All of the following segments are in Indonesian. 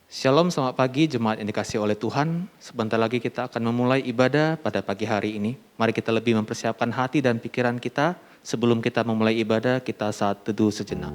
Shalom, selamat pagi jemaat yang dikasihi oleh Tuhan. Sebentar lagi kita akan memulai ibadah pada pagi hari ini. Mari kita lebih mempersiapkan hati dan pikiran kita. Sebelum kita memulai ibadah, kita saat teduh sejenak.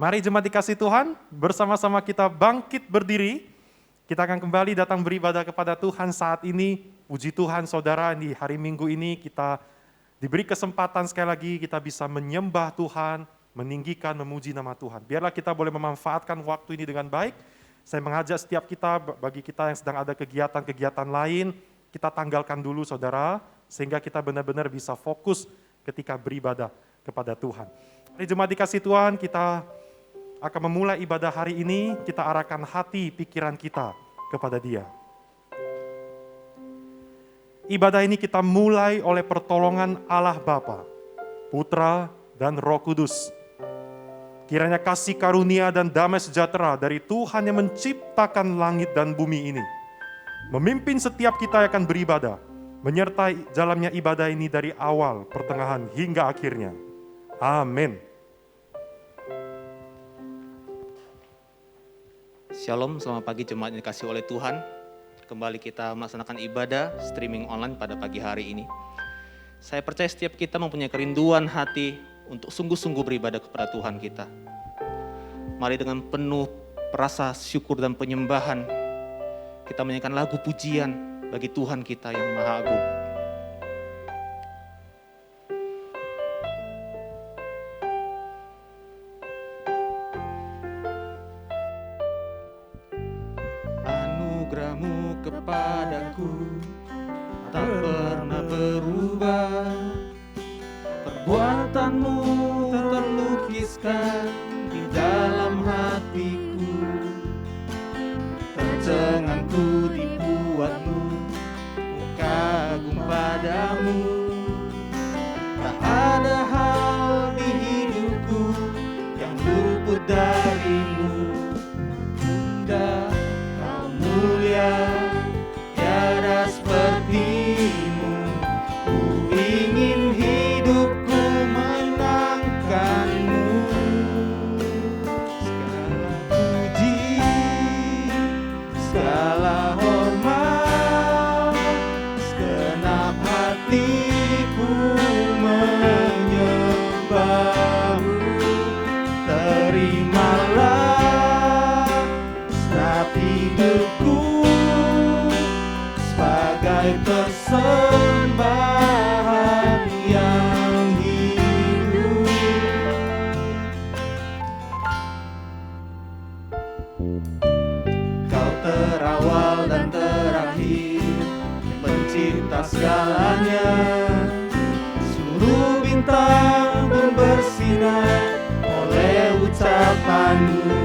Mari jemaat dikasih Tuhan, bersama-sama kita bangkit berdiri. Kita akan kembali datang beribadah kepada Tuhan saat ini. Puji Tuhan saudara, di hari Minggu ini kita diberi kesempatan sekali lagi kita bisa menyembah Tuhan, meninggikan, memuji nama Tuhan. Biarlah kita boleh memanfaatkan waktu ini dengan baik. Saya mengajak setiap kita, bagi kita yang sedang ada kegiatan-kegiatan lain, kita tanggalkan dulu saudara, sehingga kita benar-benar bisa fokus ketika beribadah kepada Tuhan. Mari jemaat dikasih Tuhan, kita akan memulai ibadah hari ini, kita arahkan hati, pikiran kita kepada Dia. Ibadah ini kita mulai oleh pertolongan Allah Bapa, Putra, dan Roh Kudus. Kiranya kasih karunia dan damai sejahtera dari Tuhan yang menciptakan langit dan bumi ini memimpin setiap kita yang akan beribadah, menyertai jalannya ibadah ini dari awal, pertengahan, hingga akhirnya. Amin. Shalom, selamat pagi jemaat yang dikasihi oleh Tuhan. Kembali kita melaksanakan ibadah streaming online pada pagi hari ini. Saya percaya setiap kita mempunyai kerinduan hati untuk sungguh-sungguh beribadah kepada Tuhan kita. Mari dengan penuh rasa syukur dan penyembahan, kita menyanyikan lagu pujian bagi Tuhan kita yang Maha Agung. Anugerah-Mu kepadaku tak pernah berubah, perbuatan-Mu terlukiskan di dalam hatiku, tercengang-Ku dibuat-Mu, ku kagum padamu. Tak ada hal di hidupku yang luput dari-Mu. Kau terawal dan terakhir, pencipta segalanya. Seluruh bintang pun bersinar oleh ucapanmu.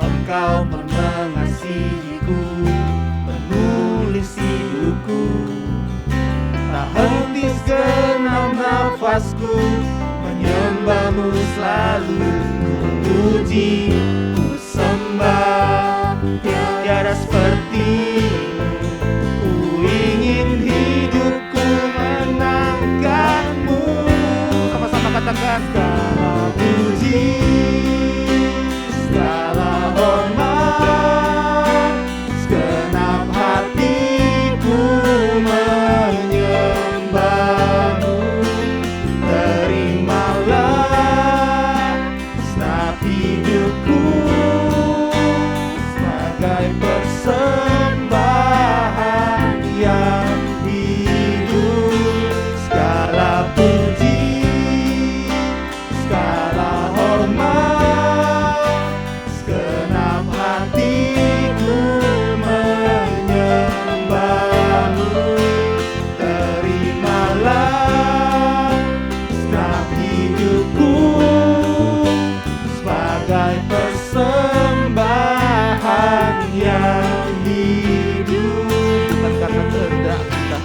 Engkau mengasihiku, menulis hidupku. Tak henti segenap nafasku, menyembahmu selalu. Ku puji, ku sembah, tiada sepertimu. Ku ingin hidupku menangkanmu. Sama-sama katakan, segala puji, segala hormat, segenap hatiku menyembahmu. Terimalah segenap hidupku sebagai persembahan yang hidup. Segala puji, segala hormat, segenap hatiku menyembahmu. Terimalah segenap hidupku sebagai persembahan yang hidup. Bukan karena kehendak kita,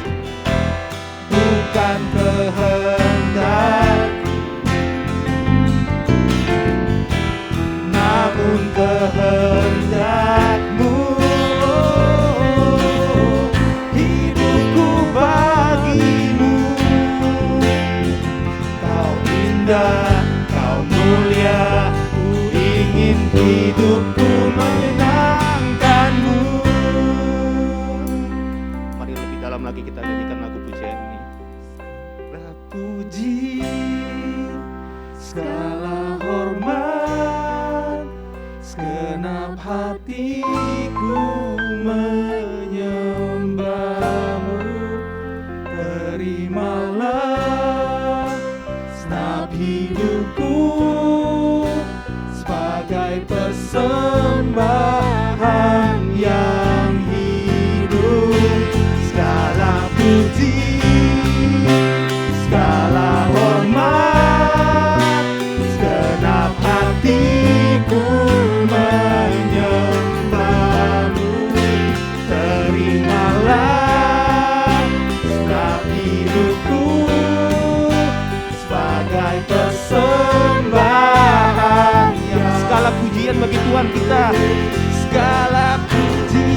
bukan kehendak, namun kehendak-Mu. Hidupku bagimu. Kau indah, Kau mulia, ku ingin hidupku menyenangkan-Mu. Mari lebih dalam lagi kita nyanyikan lagu pujian ini. Puji, segala hormat, segenap hatiku menyembahmu. Terimalah segenap hidupku sebagai persembahan yang hidup. Segala puji, segala hormat, segenap hatiku menyembahmu. Terimalah segenap hidupku sebagai persembahan yang segala pujian bagi Tuhan kita. Segala puji,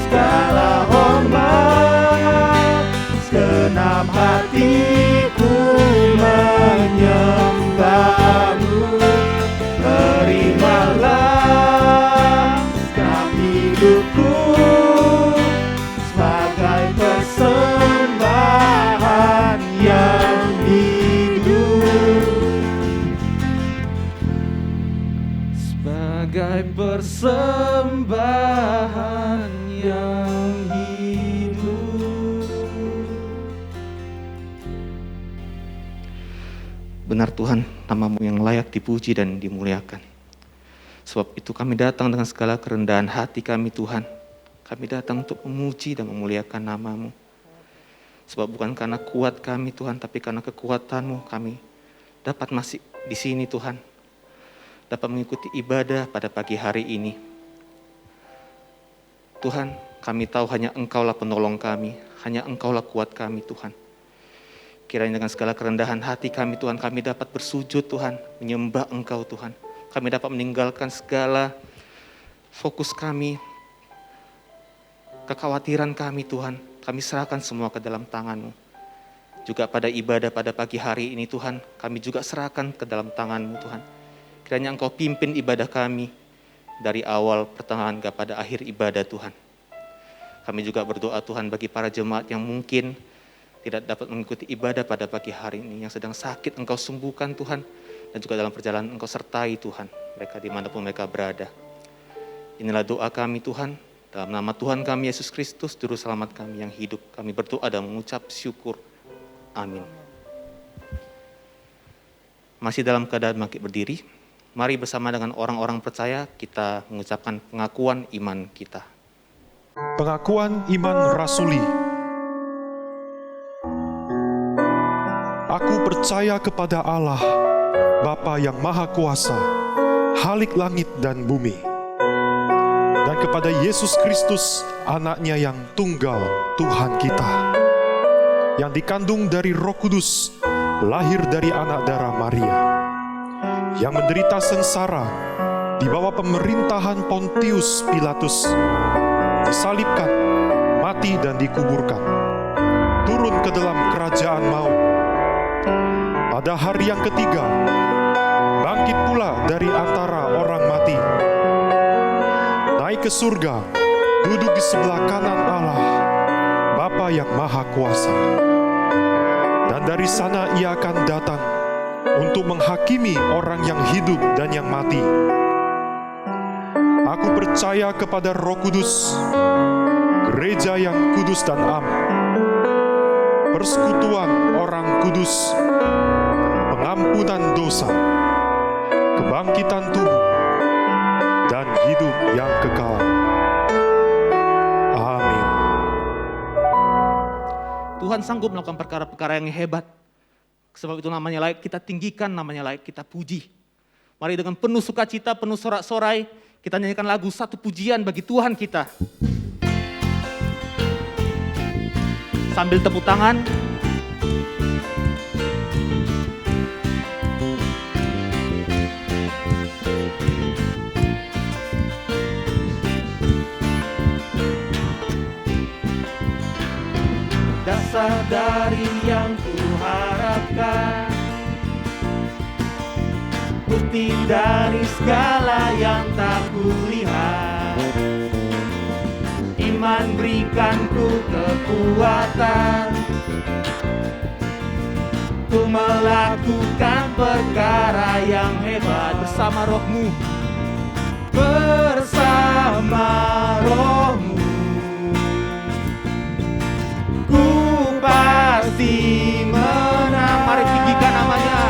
segala hormat, segenap hatiku menyembahmu. Terimalah segenap hidupku sebagai persembahan yang hidup. Sebagai persembahan yang hidup. Benar Tuhan, nama-Mu yang layak dipuji dan dimuliakan. Sebab itu kami datang dengan segala kerendahan hati kami Tuhan. Kami datang untuk memuji dan memuliakan nama-Mu. Sebab bukan karena kuat kami Tuhan, tapi karena kekuatan-Mu kami dapat masih di sini Tuhan. Dapat mengikuti ibadah pada pagi hari ini. Tuhan, kami tahu hanya Engkau-lah penolong kami, hanya Engkau-lah kuat kami Tuhan. Kiranya dengan segala kerendahan hati kami Tuhan, kami dapat bersujud Tuhan, menyembah Engkau Tuhan. Kami dapat meninggalkan segala fokus kami, kekhawatiran kami Tuhan, kami serahkan semua ke dalam tangan-Mu. Juga pada ibadah pada pagi hari ini Tuhan, kami juga serahkan ke dalam tangan-Mu Tuhan. Kiranya Engkau pimpin ibadah kami dari awal pertengahan kepada akhir ibadah Tuhan. Kami juga berdoa Tuhan bagi para jemaat yang mungkin tidak dapat mengikuti ibadah pada pagi hari ini, yang sedang sakit Engkau sembuhkan Tuhan, dan juga dalam perjalanan Engkau sertai Tuhan, mereka dimanapun mereka berada. Inilah doa kami Tuhan, dalam nama Tuhan kami Yesus Kristus, Juru Selamat kami yang hidup, kami berdoa dan mengucap syukur. Amin. Masih dalam keadaan bangkit berdiri, Mari bersama dengan orang-orang percaya kita mengucapkan pengakuan iman kita. Pengakuan iman rasuli. Aku percaya kepada Allah, Bapa yang Maha Kuasa, Khalik langit dan bumi, dan kepada Yesus Kristus, anaknya yang tunggal, Tuhan kita, yang dikandung dari Roh Kudus, lahir dari anak darah Maria, yang menderita sengsara di bawah pemerintahan Pontius Pilatus, disalibkan, mati dan dikuburkan, turun ke dalam kerajaan maut. Pada hari yang ketiga, bangkit pula dari antara orang mati, naik ke surga, duduk di sebelah kanan Allah, Bapa yang Maha Kuasa. Dan dari sana ia akan datang untuk menghakimi orang yang hidup dan yang mati. Aku percaya kepada Roh Kudus, gereja yang kudus dan am, persekutuan orang kudus, pengampunan dosa, kebangkitan tubuh, dan hidup yang kekal. Amin. Tuhan sanggup melakukan perkara-perkara yang hebat. Sebab itu namanya layak kita tinggikan, namanya layak kita puji. Mari dengan penuh sukacita, penuh sorak-sorai, kita nyanyikan lagu satu pujian bagi Tuhan kita. Sambil tepuk tangan. Dasar dari yang kuharapkan, bukti dari segala yang tak kulihat. Iman berikanku kekuatan, ku melakukan perkara yang hebat bersama Roh-Mu, bersama Roh-Mu. Ku pasti menang. Mari tinggikan namanya.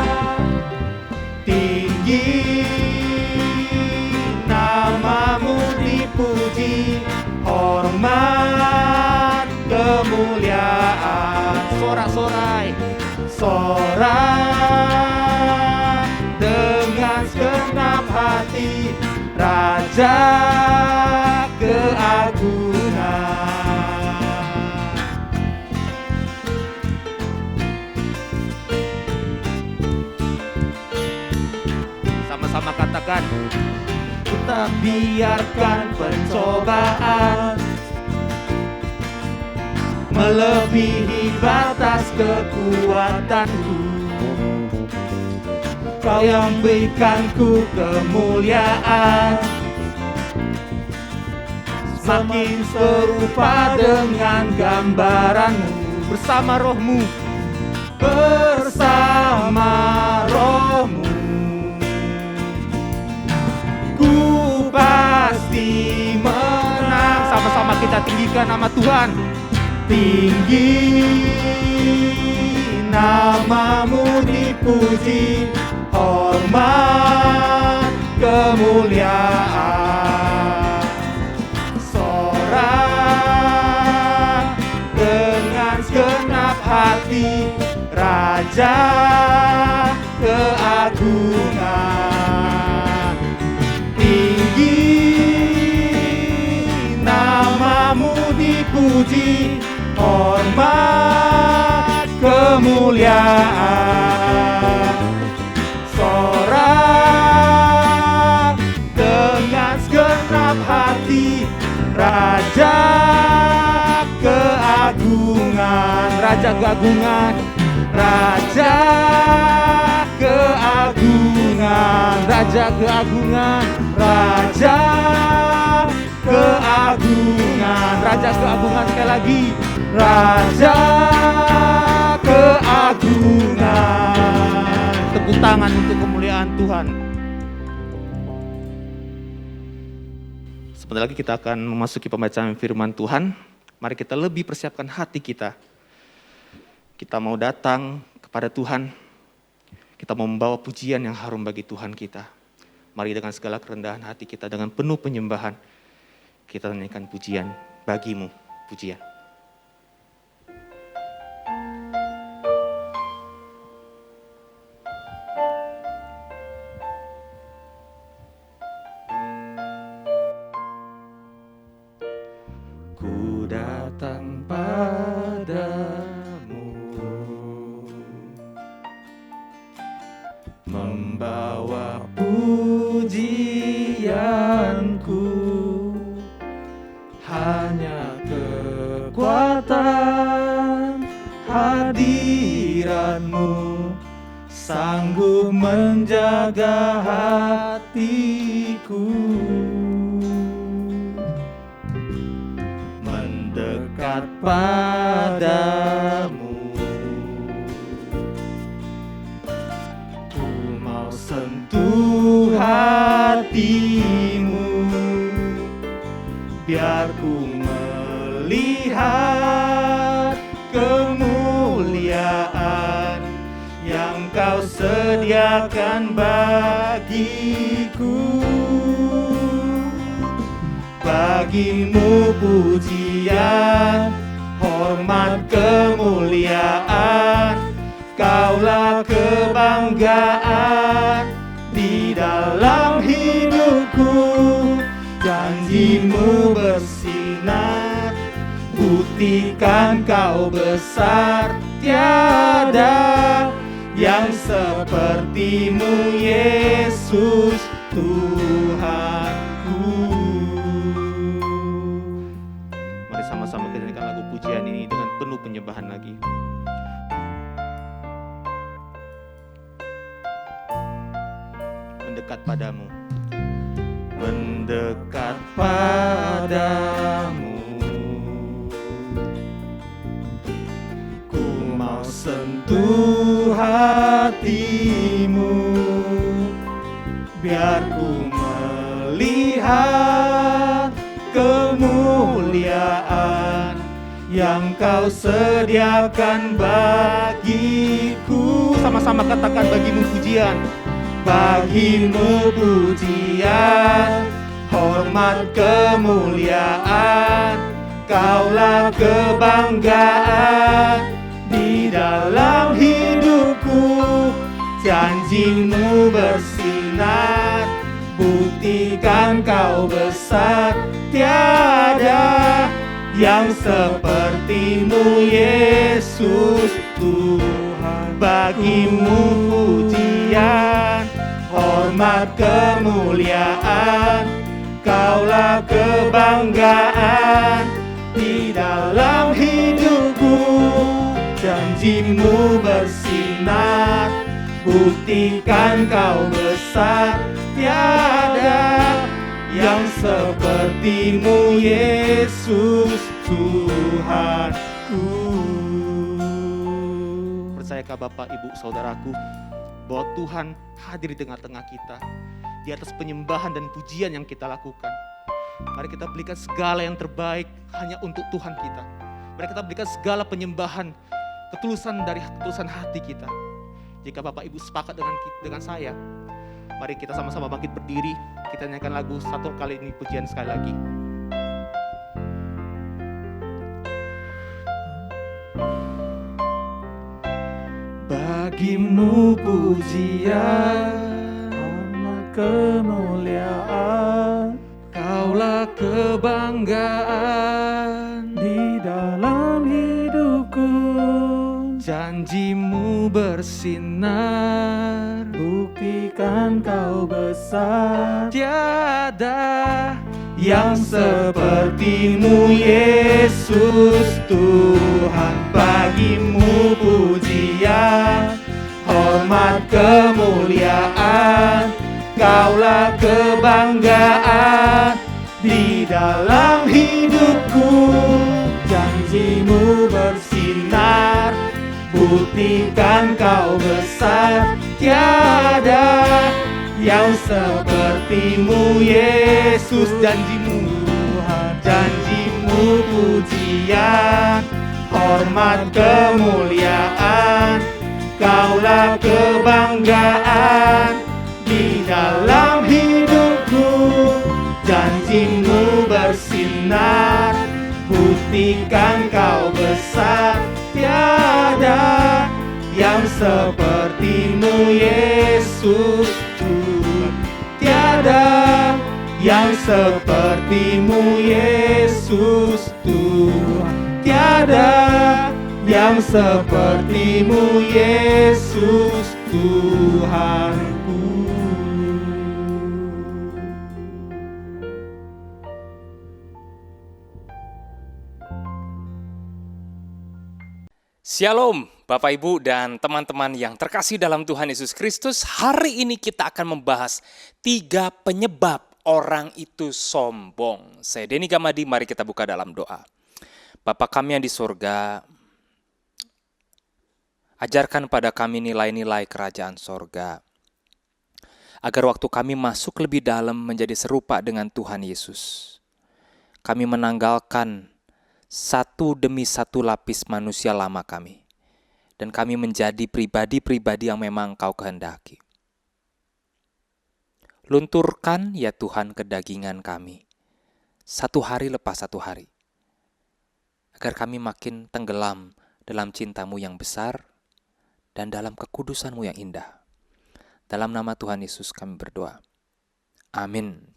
Tinggi namamu dipuji, hormat kemuliaan. Sorak-sorai, sorak dengan segenap hati, Raja keagungan. Sama-sama katakan, ku tak biarkan pencobaan melebihi batas kekuatanku. Kau yang berikanku kemuliaan, semakin serupa dengan gambaranmu. Bersama Roh-Mu, bersama Roh-Mu, ku pasti menang. Sama-sama kita tinggikan nama Tuhan. Tinggi namamu dipuji, hormat kemuliaan. Sorak dengan segenap hati, Raja keagungan. Tinggi namamu dipuji, hormat kemuliaan. Sorak dengan segenap hati, Raja keagungan. Raja keagungan, Raja keagungan, Raja keagungan, Raja keagungan, Raja keagungan. Sekali lagi, Raja keagungan. Tepuk tangan untuk kemuliaan Tuhan. Sebentar lagi kita akan memasuki pembacaan firman Tuhan. Mari kita lebih persiapkan hati kita. Kita mau datang kepada Tuhan. Kita mau membawa pujian yang harum bagi Tuhan kita. Mari dengan segala kerendahan hati kita, dengan penuh penyembahan, kita nyanyikan pujian bagimu, pujian. Ku datang padamu, membawa pujianku, hanya kekuatan hadiratmu sanggup menjaga hatiku. Mendekat padamu, ku mau sentuh hatimu, biar ku melihat kemuliaan yang kau sediakan bagiku. Bagimu pujian, hormat, kemuliaan, kaulah kebanggaan di dalam hidupku. Janjimu bersinar, buktikan kau besar, tiada yang sepertimu Yesus Tuhanku. Mari sama-sama kita nyanyikan lagu pujian ini dengan penuh penyembahan lagi. Mendekat padamu, mendekat padamu, ku mau sentuh hatimu, biar ku melihat kemuliaan yang kau sediakan bagiku. Sama-sama katakan bagimu pujian. Bagimu pujian, hormat, kemuliaan, kaulah kebanggaan di dalam hidupku. Janjimu bersinar, buktikan kau besar, tiada yang sepertimu Yesus Tuhan. Bagimu pujian, hormat, kemuliaan, kaulah kebanggaan di dalam hidupku. Janjimu bersinar, buktikan kau besar, tiada yang sepertimu Yesus Tuhanku. Percayakah Bapak, Ibu, Saudaraku, bahwa Tuhan hadir di tengah-tengah kita, di atas penyembahan dan pujian yang kita lakukan. Mari kita berikan segala yang terbaik hanya untuk Tuhan kita. Mari kita berikan segala penyembahan, ketulusan dari ketulusan hati kita. Jika Bapak Ibu sepakat dengan saya, mari kita sama-sama bangkit berdiri. Kita nyanyikan lagu satu kali ini pujian sekali lagi. Bagimu pujian, hormat, kemuliaan, kaulah kebanggaan di dalam hidupku. Janjimu bersinar, buktikan kau besar, tiada yang sepertimu Yesus Tuhan. Bagimu pujian, hormat, kemuliaan, kaulah kebanggaan di dalam hidupku. Janjimu bersinar, buktikan kau besar, tiada yang sepertimu Yesus. Janjimu pujian, hormat, kemuliaan, kaulah kebanggaan di dalam hidup. buktikan kau besar. Tiada yang sepertimu Yesus, tiada yang sepertimu Yesus Tuhan, tiada yang sepertimu Yesus Tuhanku. Shalom Bapak Ibu dan teman-teman yang terkasih dalam Tuhan Yesus Kristus. Hari ini kita akan membahas 3 penyebab orang itu sombong. Saya Denny Gamadi, mari kita buka dalam doa. Bapa kami yang di surga, ajarkan pada kami nilai-nilai kerajaan sorga, agar waktu kami masuk lebih dalam menjadi serupa dengan Tuhan Yesus. Kami menanggalkan satu demi satu lapis manusia lama kami, dan kami menjadi pribadi-pribadi yang memang Kau kehendaki. Lunturkan ya Tuhan kedagingan kami, satu hari lepas satu hari, agar kami makin tenggelam dalam cinta-Mu yang besar dan dalam kekudusan-Mu yang indah. Dalam nama Tuhan Yesus kami berdoa. Amin.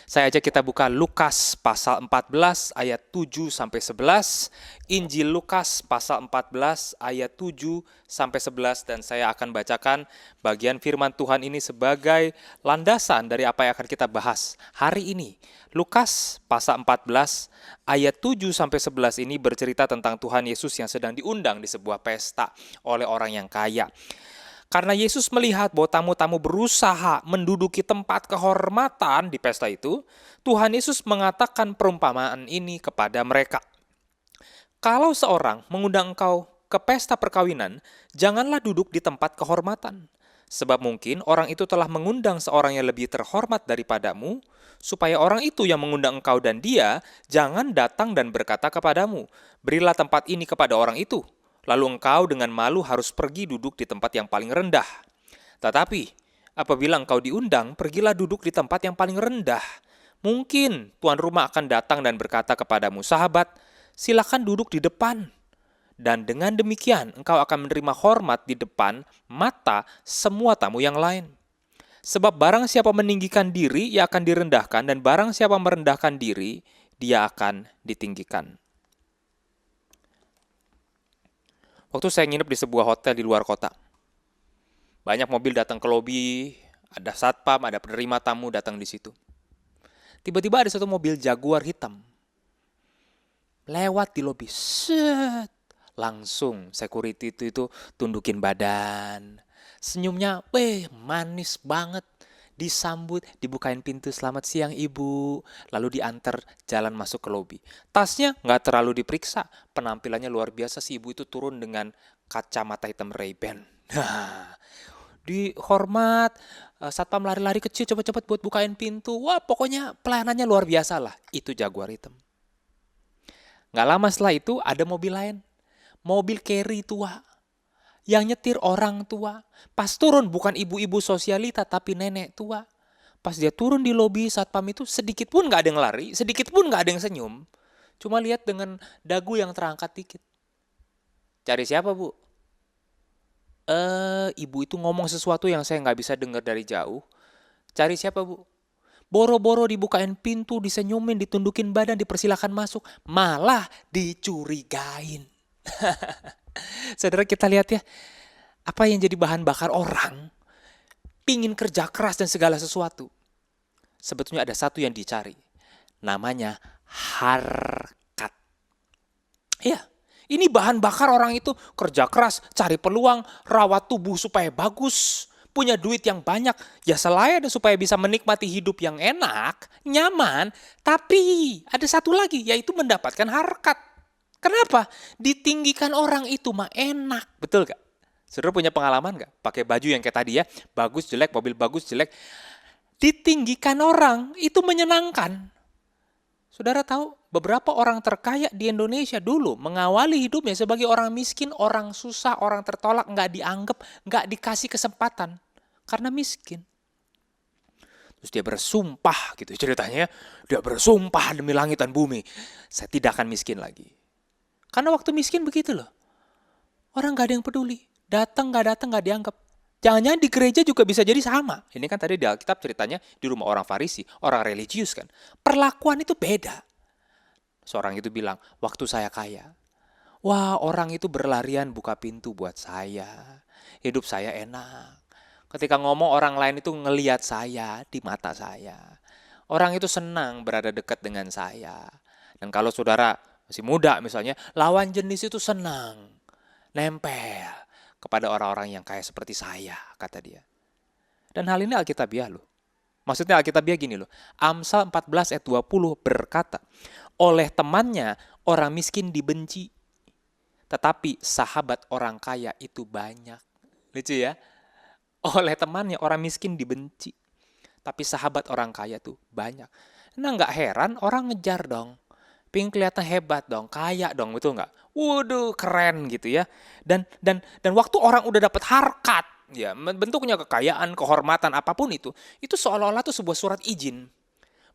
Saya ajak kita buka Lukas pasal 14 ayat 7-11, Injil Lukas pasal 14 ayat 7-11, dan saya akan bacakan bagian firman Tuhan ini sebagai landasan dari apa yang akan kita bahas hari ini. Lukas pasal 14 ayat 7-11 ini bercerita tentang Tuhan Yesus yang sedang diundang di sebuah pesta oleh orang yang kaya. Karena Yesus melihat bahwa tamu-tamu berusaha menduduki tempat kehormatan di pesta itu, Tuhan Yesus mengatakan perumpamaan ini kepada mereka. Kalau seorang mengundang engkau ke pesta perkawinan, janganlah duduk di tempat kehormatan. Sebab mungkin orang itu telah mengundang seorang yang lebih terhormat daripadamu, supaya orang itu yang mengundang engkau dan dia jangan datang dan berkata kepadamu, berilah tempat ini kepada orang itu. Lalu engkau dengan malu harus pergi duduk di tempat yang paling rendah. Tetapi, apabila engkau diundang, pergilah duduk di tempat yang paling rendah. Mungkin tuan rumah akan datang dan berkata kepadamu, sahabat, silakan duduk di depan. Dan dengan demikian, engkau akan menerima hormat di depan mata semua tamu yang lain. Sebab barang siapa meninggikan diri, ia akan direndahkan, dan barang siapa merendahkan diri, dia akan ditinggikan. Waktu saya nginep di sebuah hotel di luar kota, banyak mobil datang ke lobi, ada satpam, ada penerima tamu datang di situ. Tiba-tiba ada satu mobil Jaguar hitam lewat di lobi, set, langsung security itu tundukin badan, senyumnya, manis banget. Disambut, dibukain pintu, selamat siang ibu, lalu diantar jalan masuk ke lobi. Tasnya nggak terlalu diperiksa, penampilannya luar biasa, si ibu itu turun dengan kacamata hitam Ray-Ban. Dihormat, satpam lari-lari kecil cepet-cepet buat bukain pintu, wah pokoknya pelayanannya luar biasa lah, itu Jaguar hitam. Nggak lama setelah itu ada mobil lain, mobil carry tua, yang nyetir orang tua. Pas turun bukan ibu-ibu sosialita tapi nenek tua. Pas dia turun di lobi satpam itu sedikit pun gak ada yang lari, sedikit pun gak ada yang senyum. Cuma lihat dengan dagu yang terangkat dikit. Cari siapa bu? Ibu itu ngomong sesuatu yang saya gak bisa dengar dari jauh. Cari siapa bu? Boro-boro dibukain pintu, disenyumin, ditundukin badan, dipersilakan masuk. Malah dicurigain. Saudara kita lihat ya, apa yang jadi bahan bakar orang, pingin kerja keras dan segala sesuatu. Sebetulnya ada satu yang dicari, namanya harkat. Ya, ini bahan bakar orang itu kerja keras, cari peluang, rawat tubuh supaya bagus, punya duit yang banyak, ya selain supaya bisa menikmati hidup yang enak, nyaman, tapi ada satu lagi, yaitu mendapatkan harkat. Kenapa? Ditinggikan orang itu mah enak. Betul gak? Saudara punya pengalaman gak? Pakai baju yang kayak tadi ya, bagus jelek, mobil bagus jelek. Ditinggikan orang itu menyenangkan. Saudara tahu beberapa orang terkaya di Indonesia dulu mengawali hidupnya sebagai orang miskin, orang susah, orang tertolak, gak dianggap, gak dikasih kesempatan. Karena miskin. Terus dia bersumpah gitu ceritanya. Dia bersumpah demi langit dan bumi. Saya tidak akan miskin lagi. Karena waktu miskin begitu loh. Orang gak ada yang peduli. Datang gak dianggap. Jangan-jangan di gereja juga bisa jadi sama. Ini kan tadi di Alkitab ceritanya di rumah orang Farisi, orang religius kan. Perlakuan itu beda. Seorang itu bilang, waktu saya kaya, wah orang itu berlarian buka pintu buat saya. Hidup saya enak. Ketika ngomong orang lain itu ngelihat saya di mata saya. Orang itu senang berada dekat dengan saya. Dan kalau saudara masih muda misalnya, lawan jenis itu senang nempel kepada orang-orang yang kayak seperti saya, kata dia. Dan hal ini Alkitabiah loh. Maksudnya Alkitabiah gini loh. Amsal 14 ayat 20 berkata, oleh temannya orang miskin dibenci, tetapi sahabat orang kaya itu banyak. Lucu ya? Oleh temannya orang miskin dibenci, tapi sahabat orang kaya tuh banyak. Nah nggak heran orang ngejar dong. Pengen kelihatan hebat dong, kaya dong, betul nggak? Waduh, keren gitu ya. Dan waktu orang udah dapat harkat, ya bentuknya kekayaan, kehormatan apapun itu seolah-olah tuh sebuah surat izin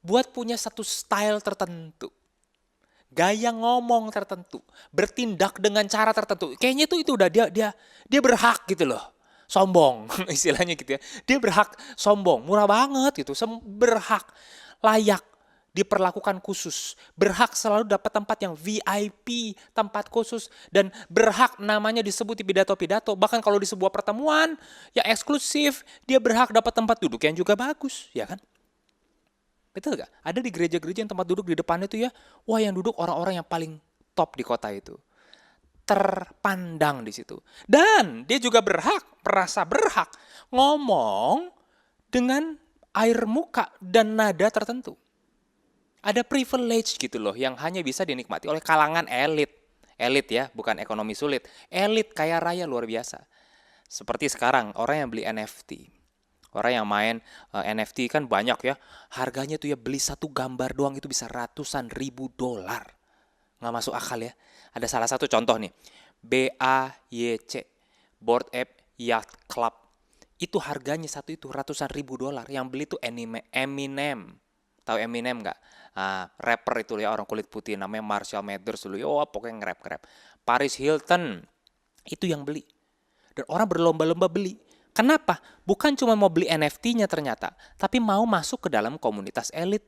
buat punya satu style tertentu, gaya ngomong tertentu, bertindak dengan cara tertentu. Kayaknya itu udah dia berhak gitu loh. Sombong istilahnya gitu ya. Dia berhak sombong, murah banget gitu, berhak, layak diperlakukan khusus, berhak selalu dapat tempat yang VIP, tempat khusus, dan berhak namanya disebut di pidato-pidato. Bahkan kalau di sebuah pertemuan yang eksklusif, dia berhak dapat tempat duduk yang juga bagus, ya kan? Betul gak? Ada di gereja-gereja yang tempat duduk di depan itu ya, wah yang duduk orang-orang yang paling top di kota itu. Terpandang di situ. Dan dia juga merasa berhak ngomong dengan air muka dan nada tertentu. Ada privilege gitu loh yang hanya bisa dinikmati oleh kalangan elit. Elit ya, bukan ekonomi sulit. Elit kaya raya luar biasa. Seperti sekarang orang yang beli NFT. Orang yang main NFT kan banyak ya. Harganya tuh ya beli satu gambar doang itu bisa ratusan ribu dolar. Nggak masuk akal ya. Ada salah satu contoh nih. BAYC, Bored Ape Yacht Club. Itu harganya satu itu ratusan ribu dolar. Yang beli tuh Eminem. Tahu Eminem nggak? Rapper itu ya, orang kulit putih namanya Marshall Mathers dulu. Oh, pokoknya nge-rap. Paris Hilton itu yang beli. Dan orang berlomba-lomba beli. Kenapa? Bukan cuma mau beli NFT-nya ternyata, tapi mau masuk ke dalam komunitas elit.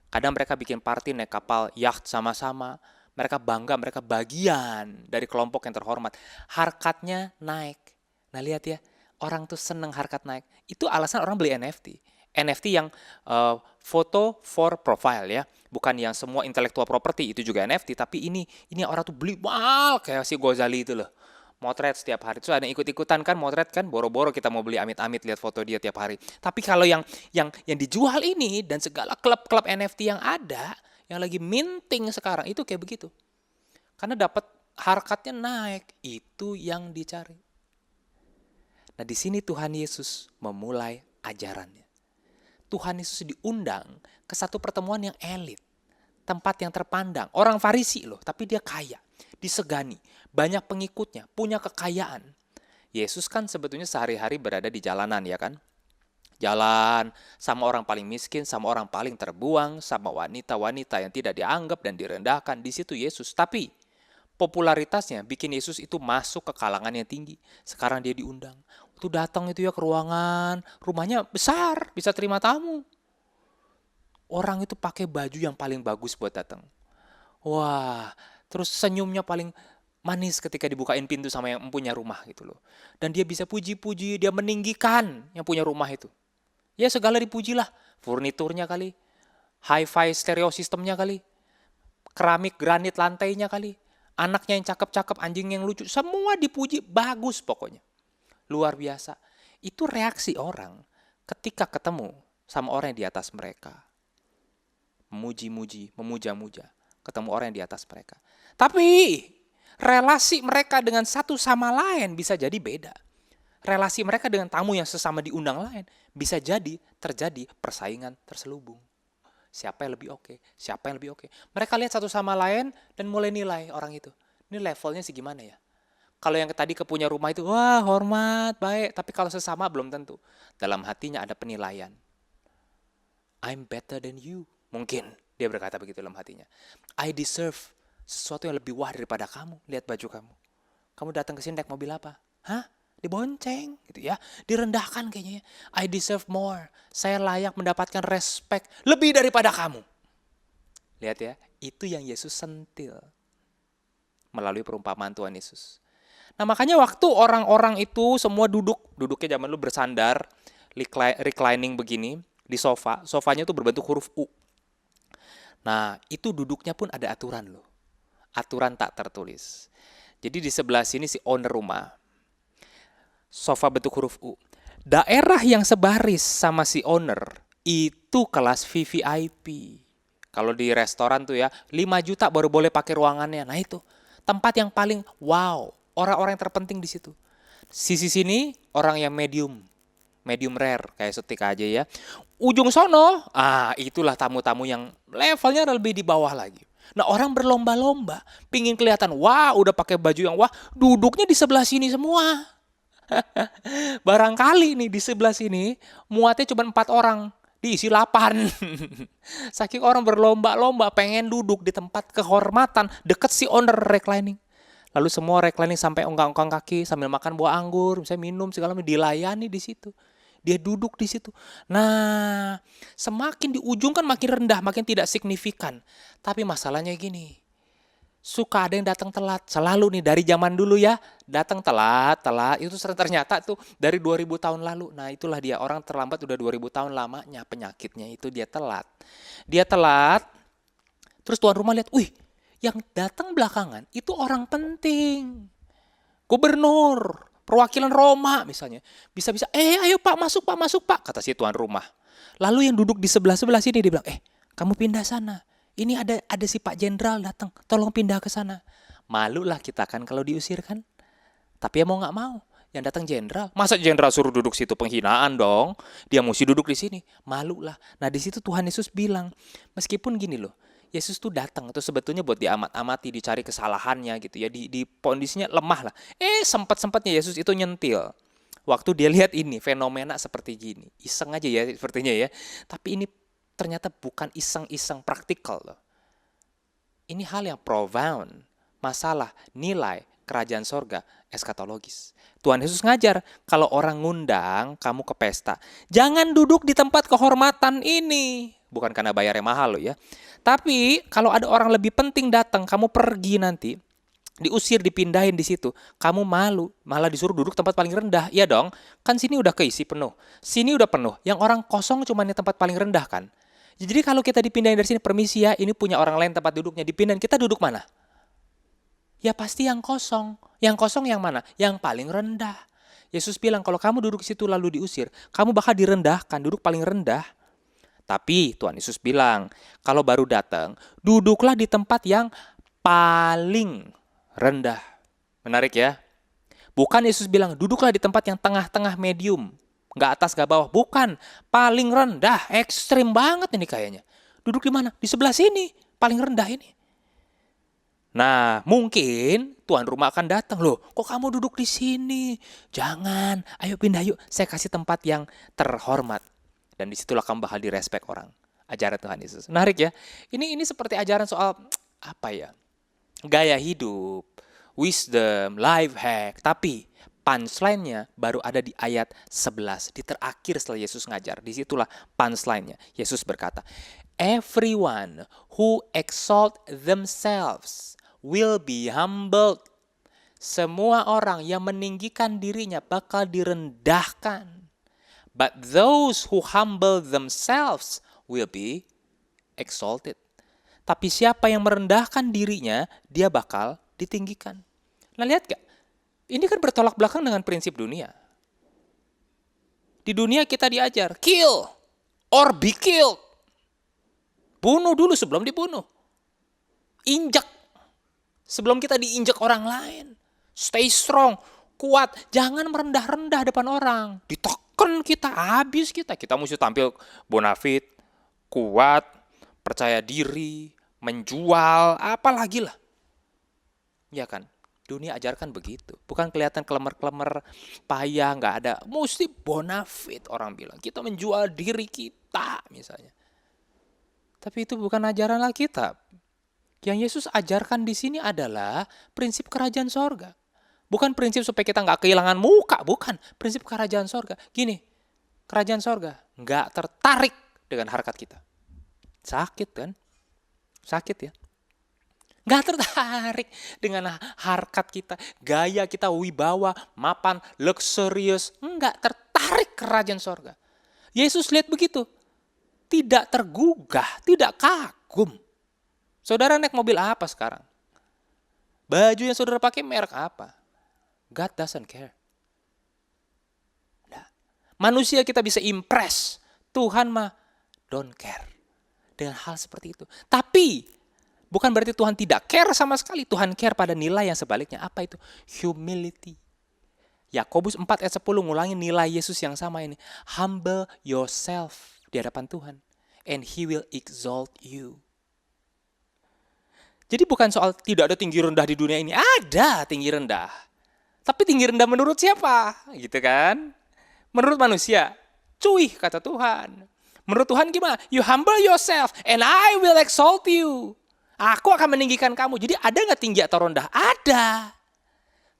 Kadang mereka bikin party naik kapal yacht sama-sama. Mereka bangga, mereka bagian dari kelompok yang terhormat. Harkatnya naik. Nah lihat ya, orang tuh seneng harkat naik. Itu alasan orang beli NFT. NFT yang photo for profile ya, bukan yang semua intellectual property itu juga NFT, tapi ini orang tuh beli mahal kayak si Ghazali itu loh. Motret setiap hari. Terus ada ikut-ikutan kan motret kan, boro-boro kita mau beli amit-amit lihat foto dia tiap hari. Tapi kalau yang dijual ini dan segala klub-klub NFT yang ada, yang lagi minting sekarang itu kayak begitu. Karena dapat harkatnya naik, itu yang dicari. Nah, di sini Tuhan Yesus memulai ajarannya. Tuhan Yesus diundang ke satu pertemuan yang elit. Tempat yang terpandang. Orang Farisi loh, tapi dia kaya. Disegani. Banyak pengikutnya, punya kekayaan. Yesus kan sebetulnya sehari-hari berada di jalanan ya kan. Jalan sama orang paling miskin, sama orang paling terbuang, sama wanita-wanita yang tidak dianggap dan direndahkan. Di situ Yesus. Tapi popularitasnya bikin Yesus itu masuk ke kalangan yang tinggi. Sekarang dia diundang. Waktu datang itu ya ke ruangan, rumahnya besar, bisa terima tamu. Orang itu pakai baju yang paling bagus buat datang. Wah, terus senyumnya paling manis ketika dibukain pintu sama yang punya rumah gitu loh. Dan dia bisa puji-puji, dia meninggikan yang punya rumah itu. Ya segala dipujilah, furniturnya kali, hi-fi stereo sistemnya kali, keramik granit lantainya kali, anaknya yang cakep-cakep, anjing yang lucu, semua dipuji, bagus pokoknya. Luar biasa. Itu reaksi orang ketika ketemu sama orang yang di atas mereka. Memuji-muji, memuja-muja. Ketemu orang yang di atas mereka. Tapi relasi mereka dengan satu sama lain bisa jadi beda. Relasi mereka dengan tamu yang sesama diundang lain bisa jadi terjadi persaingan terselubung. Siapa yang lebih oke? Siapa yang lebih oke? Mereka lihat satu sama lain dan mulai nilai orang itu. Ini levelnya segimana ya? Kalau yang tadi kepunya rumah itu, wah hormat, baik. Tapi kalau sesama belum tentu. Dalam hatinya ada penilaian. I'm better than you. Mungkin dia berkata begitu dalam hatinya. I deserve sesuatu yang lebih wah daripada kamu. Lihat baju kamu. Kamu datang ke sini naik mobil apa? Hah? Dibonceng gitu ya. Direndahkan kayaknya ya. I deserve more. Saya layak mendapatkan respect lebih daripada kamu. Lihat ya, itu yang Yesus sentil melalui perumpamaan Tuhan Yesus. Nah makanya waktu orang-orang itu semua duduknya zaman dulu bersandar, reclining begini, di sofa, sofanya itu berbentuk huruf U. Nah itu duduknya pun ada aturan loh, aturan tak tertulis. Jadi di sebelah sini si owner rumah, sofa bentuk huruf U. Daerah yang sebaris sama si owner, itu kelas VVIP. Kalau di restoran tuh ya, 5 juta baru boleh pakai ruangannya. Nah itu, tempat yang paling wow, orang-orang yang terpenting di situ. Sisi sini, orang yang medium rare, kayak Setika aja ya. Ujung sono, itulah tamu-tamu yang levelnya lebih di bawah lagi. Nah orang berlomba-lomba, pingin kelihatan, wah udah pakai baju yang wah, duduknya di sebelah sini semua. Barangkali nih di sebelah sini, muatnya cuma 4 orang. Diisi 8. Saking orang berlomba-lomba pengen duduk di tempat kehormatan deket si owner reclining. Lalu semua reclining sampai ongkang-ongkang kaki sambil makan buah anggur, misalnya minum segala macam dilayani di situ. Dia duduk di situ. Nah, semakin di ujung kan makin rendah, makin tidak signifikan. Tapi masalahnya gini. Suka ada yang datang telat. Selalu nih dari zaman dulu ya, datang telat. Itu ternyata tuh dari 2000 tahun lalu. Nah itulah dia, orang terlambat udah 2000 tahun lamanya penyakitnya itu dia telat. Dia telat, terus tuan rumah lihat, wih yang datang belakangan itu orang penting. Gubernur, perwakilan Roma misalnya. Bisa-bisa, ayo pak masuk pak, kata si tuan rumah. Lalu yang duduk di sebelah-sebelah sini dia bilang, kamu pindah sana. Ini ada si Pak Jenderal datang, tolong pindah ke sana. Malu lah kita kan kalau diusir kan. Tapi ya mau nggak mau, yang datang jenderal. Masa jenderal suruh duduk situ, penghinaan dong. Dia mesti duduk di sini. Malu lah. Nah di situ Tuhan Yesus bilang, meskipun gini loh, Yesus tuh datang itu sebetulnya buat diamat-amati, dicari kesalahannya gitu ya, di kondisinya lemah lah. Sempat-sempatnya Yesus itu nyentil. Waktu dia lihat ini fenomena seperti gini, iseng aja ya sepertinya ya. Tapi ini ternyata bukan iseng-iseng praktikal loh. Ini hal yang profound. Masalah nilai kerajaan sorga eskatologis. Tuhan Yesus ngajar, kalau orang ngundang kamu ke pesta, jangan duduk di tempat kehormatan ini. Bukan karena bayarnya mahal loh ya. Tapi kalau ada orang lebih penting datang, kamu pergi nanti, diusir, dipindahin di situ, kamu malu, malah disuruh duduk tempat paling rendah. Iya dong, kan sini udah keisi penuh. Sini udah penuh, yang orang kosong cuma di tempat paling rendah kan. Jadi kalau kita dipindahin dari sini, permisi ya, ini punya orang lain tempat duduknya, dipindahin, kita duduk mana? Ya pasti yang kosong. Yang kosong yang mana? Yang paling rendah. Yesus bilang kalau kamu duduk di situ lalu diusir, kamu bakal direndahkan, duduk paling rendah. Tapi Tuhan Yesus bilang, kalau baru datang, duduklah di tempat yang paling rendah. Menarik ya? Bukan Yesus bilang, duduklah di tempat yang tengah-tengah medium. Nggak atas, nggak bawah. Bukan. Paling rendah. Ekstrim banget ini kayaknya. Duduk di mana? Di sebelah sini. Paling rendah ini. Nah, mungkin tuan rumah akan datang. Loh, kok kamu duduk di sini? Jangan. Ayo pindah yuk. Saya kasih tempat yang terhormat. Dan disitulah kamu bakal direspek orang. Ajaran Tuhan Yesus. Menarik ya. Ini seperti ajaran soal apa ya? Gaya hidup, wisdom, life hack. Tapi punchline-nya baru ada di ayat 11. Di terakhir setelah Yesus ngajar. Disitulah punchline-nya. Yesus berkata, everyone who exalt themselves will be humbled. Semua orang yang meninggikan dirinya bakal direndahkan. But those who humble themselves will be exalted. Tapi siapa yang merendahkan dirinya, dia bakal ditinggikan. Nah lihat gak? Ini kan bertolak belakang dengan prinsip dunia. Di dunia kita diajar, kill or be killed. Bunuh dulu sebelum dibunuh. Injak sebelum kita diinjak orang lain. Stay strong, kuat. Jangan merendah-rendah depan orang. Ditekan kita, habis kita. Kita mesti tampil bonafit, kuat, percaya diri, menjual, apalagi lah. Ya kan? Dunia ajarkan begitu. Bukan kelihatan kelemer-kelemer, payah, nggak ada. Mesti bonafit orang bilang. Kita menjual diri kita misalnya. Tapi itu bukan ajaran Alkitab. Yang Yesus ajarkan di sini adalah prinsip kerajaan sorga. Bukan prinsip supaya kita nggak kehilangan muka, bukan. Prinsip kerajaan sorga. Gini, kerajaan sorga nggak tertarik dengan harkat kita. Sakit kan? Sakit ya. Nggak tertarik dengan harkat kita, gaya kita wibawa, mapan, luxurious. Nggak tertarik kerajaan sorga. Yesus lihat begitu. Tidak tergugah, tidak kagum. Saudara naik mobil apa sekarang? Baju yang saudara pakai merek apa? God doesn't care. Nah, manusia kita bisa impress. Tuhan mah don't care. Dengan hal seperti itu. Tapi bukan berarti Tuhan tidak care sama sekali. Tuhan care pada nilai yang sebaliknya. Apa itu? Humility. Yakobus 4 ayat 10 ngulangi nilai Yesus yang sama ini. Humble yourself di hadapan Tuhan. And He will exalt you. Jadi bukan soal tidak ada tinggi rendah di dunia ini. Ada tinggi rendah. Tapi tinggi rendah menurut siapa? Gitu kan? Menurut manusia. Cuy, kata Tuhan. Menurut Tuhan gimana? You humble yourself and I will exalt you. Aku akan meninggikan kamu. Jadi ada gak tinggi atau rendah? Ada.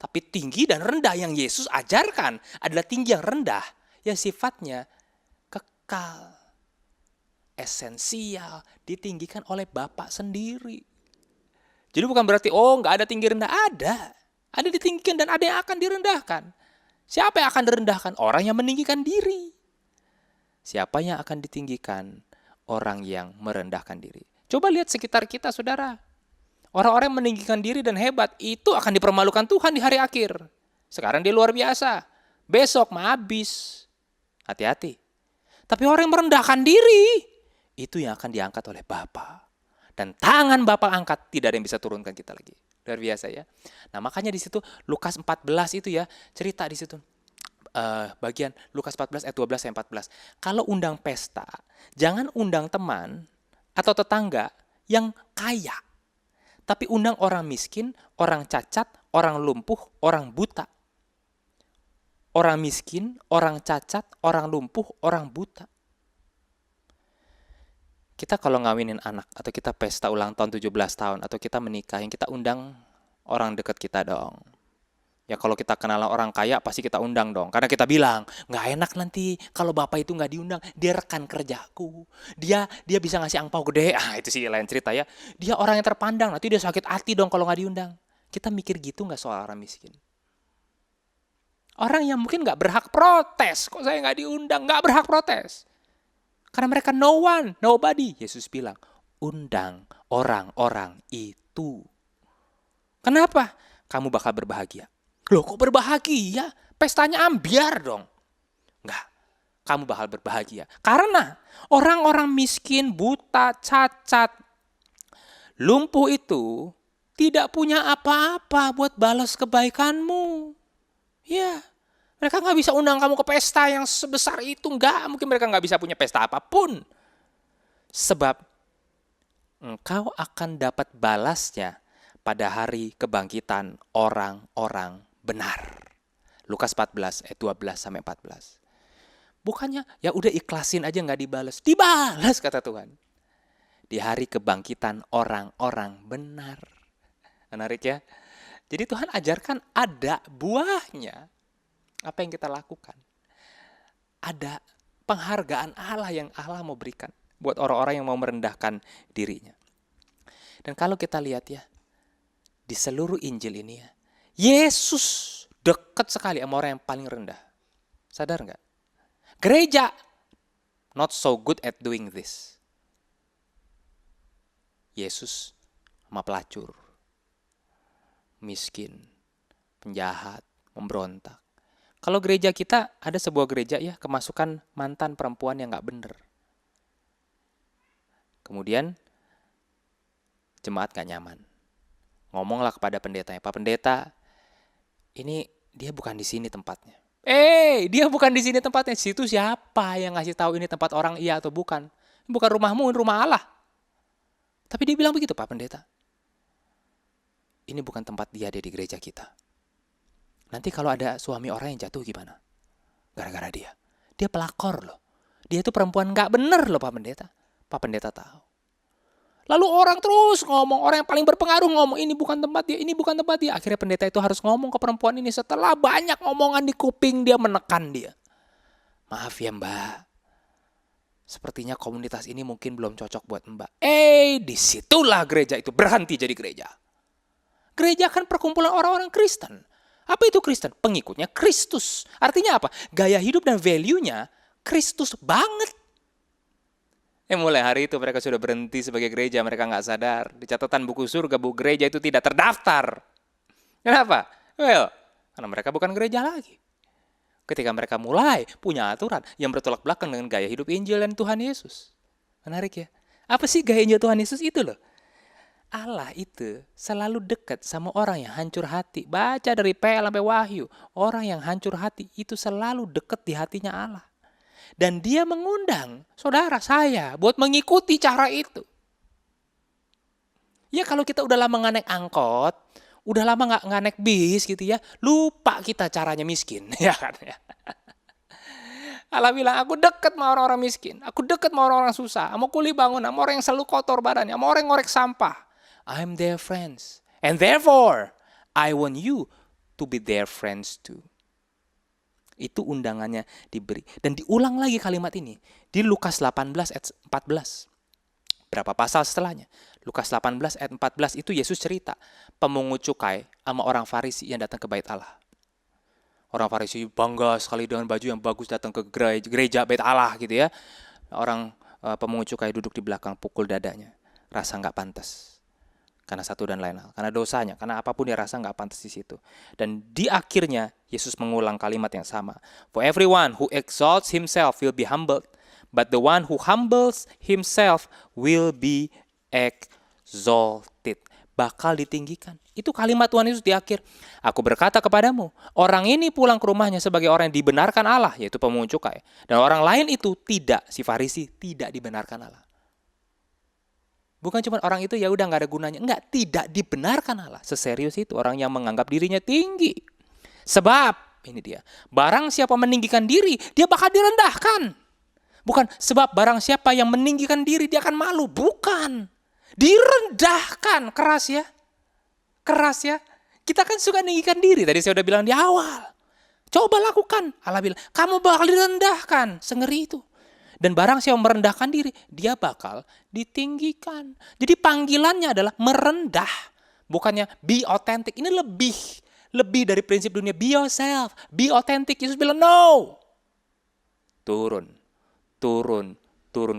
Tapi tinggi dan rendah yang Yesus ajarkan adalah tinggi yang rendah. Yang sifatnya kekal. Esensial. Ditinggikan oleh Bapa sendiri. Jadi bukan berarti, gak ada tinggi rendah. Ada. Ada ditinggikan dan ada yang akan direndahkan. Siapa yang akan direndahkan? Orang yang meninggikan diri. Siapa yang akan ditinggikan? Orang yang merendahkan diri. Coba lihat sekitar kita, saudara. Orang-orang yang meninggikan diri dan hebat, itu akan dipermalukan Tuhan di hari akhir. Sekarang dia luar biasa. Besok mah habis. Hati-hati. Tapi orang yang merendahkan diri, itu yang akan diangkat oleh Bapa. Dan tangan Bapa angkat, tidak ada yang bisa turunkan kita lagi. Luar biasa ya. Nah makanya di situ Lukas 14 itu ya, cerita di situ. Bagian Lukas 14 ayat 12 sampai 14. Kalau undang pesta, jangan undang teman atau tetangga yang kaya. Tapi undang orang miskin, orang cacat, orang lumpuh, orang buta. Orang miskin, orang cacat, orang lumpuh, orang buta. Kita kalau ngawinin anak atau kita pesta ulang tahun 17 tahun atau kita menikah, yang kita undang orang dekat kita dong. Ya kalau kita kenal orang kaya pasti kita undang dong. Karena kita bilang, nggak enak nanti kalau bapak itu nggak diundang. Dia rekan kerjaku. Dia bisa ngasih angpau gede. Itu sih lain cerita ya. Dia orang yang terpandang, nanti dia sakit hati dong kalau nggak diundang. Kita mikir gitu nggak soal orang miskin? Orang yang mungkin nggak berhak protes. Kok saya nggak diundang? Nggak berhak protes. Karena mereka no one, nobody. Yesus bilang, undang orang-orang itu. Kenapa? Kamu bakal berbahagia. Loh kok berbahagia? Pestanya ambiar dong. Enggak, kamu bakal berbahagia. Karena orang-orang miskin, buta, cacat, lumpuh itu tidak punya apa-apa buat balas kebaikanmu. Ya. Mereka nggak bisa undang kamu ke pesta yang sebesar itu. Nggak, mungkin mereka nggak bisa punya pesta apapun. Sebab engkau akan dapat balasnya pada hari kebangkitan orang-orang benar. Lukas 14 ayat 12 sampai 14. Bukannya ya udah ikhlasin aja nggak dibalas. Dibalas kata Tuhan. Di hari kebangkitan orang-orang benar. Menarik ya. Jadi Tuhan ajarkan ada buahnya. Apa yang kita lakukan? Ada penghargaan Allah yang Allah mau berikan buat orang-orang yang mau merendahkan dirinya. Dan kalau kita lihat ya, di seluruh Injil ini ya, Yesus dekat sekali sama orang yang paling rendah. Sadar nggak? Gereja not so good at doing this. Yesus sama pelacur, miskin, penjahat, memberontak. Kalau gereja kita, ada sebuah gereja ya, kemasukan mantan perempuan yang gak bener. Kemudian, jemaat gak nyaman. Ngomonglah kepada pendetanya, Pak Pendeta, ini dia bukan di sini tempatnya. Dia bukan di sini tempatnya. Situ siapa yang ngasih tahu ini tempat orang iya atau bukan? Bukan rumahmu, ini rumah Allah. Tapi dia bilang begitu, Pak Pendeta. Ini bukan tempat dia di gereja kita. Nanti kalau ada suami orang yang jatuh gimana? Gara-gara dia. Dia pelakor loh. Dia itu perempuan gak bener loh Pak Pendeta. Pak Pendeta tahu. Lalu orang terus ngomong, orang yang paling berpengaruh ngomong, ini bukan tempat dia, ini bukan tempat dia. Akhirnya pendeta itu harus ngomong ke perempuan ini setelah banyak ngomongan di kuping dia, menekan dia. Maaf ya Mbak, sepertinya komunitas ini mungkin belum cocok buat Mbak. Disitulah gereja itu berhenti jadi gereja. Gereja kan perkumpulan orang-orang Kristen. Apa itu Kristen? Pengikutnya Kristus. Artinya apa? Gaya hidup dan value-nya Kristus banget. Mulai hari itu mereka sudah berhenti sebagai gereja, mereka nggak sadar. Di catatan buku surga, buku gereja itu tidak terdaftar. Kenapa? Karena mereka bukan gereja lagi. Ketika mereka mulai punya aturan yang bertolak belakang dengan gaya hidup Injil dan Tuhan Yesus. Menarik ya? Apa sih gaya Injil Tuhan Yesus itu loh? Allah itu selalu dekat sama orang yang hancur hati. Baca dari PL sampai Wahyu. Orang yang hancur hati itu selalu dekat di hatinya Allah. Dan dia mengundang saudara saya buat mengikuti cara itu. Ya kalau kita udah lama nggak naik angkot, udah lama nggak naik bis gitu ya, lupa kita caranya miskin. Ya kan ya. Allah bilang, aku dekat sama orang-orang miskin, aku dekat sama orang-orang susah, sama kuli bangun, sama orang yang selalu kotor badannya, sama orang yang ngorek sampah. I'm their friends. And therefore, I want you to be their friends too. Itu undangannya diberi. Dan diulang lagi kalimat ini. Di Lukas 18 ayat 14. Berapa pasal setelahnya? Lukas 18 ayat 14 itu Yesus cerita. Pemungut cukai sama orang Farisi yang datang ke bait Allah. Orang Farisi bangga sekali dengan baju yang bagus datang ke gereja bait Allah gitu ya. Orang pemungut cukai duduk di belakang pukul dadanya. Rasa nggak pantas. Karena satu dan lain hal, karena dosanya, karena apapun dia rasa nggak pantas di situ. Dan di akhirnya Yesus mengulang kalimat yang sama. For everyone who exalts himself will be humbled, but the one who humbles himself will be exalted. Bakal ditinggikan. Itu kalimat Tuhan Yesus di akhir. Aku berkata kepadamu, orang ini pulang ke rumahnya sebagai orang yang dibenarkan Allah, yaitu pemungut cukai. Dan orang lain itu tidak, si Farisi tidak dibenarkan Allah. Bukan cuma orang itu ya udah nggak ada gunanya. Enggak, tidak dibenarkan Allah. Seserius itu orang yang menganggap dirinya tinggi. Sebab, ini dia, barang siapa meninggikan diri, dia bakal direndahkan. Bukan, sebab barang siapa yang meninggikan diri, dia akan malu. Bukan, direndahkan. Keras ya. Keras ya. Kita kan suka meninggikan diri. Tadi saya udah bilang di awal. Coba lakukan. Allah bilang, kamu bakal direndahkan. Sengeri itu. Dan barang siapa merendahkan diri, dia bakal ditinggikan. Jadi panggilannya adalah merendah. Bukannya be authentic. Ini lebih dari prinsip dunia. Be yourself, be authentic. Yesus bilang no. Turun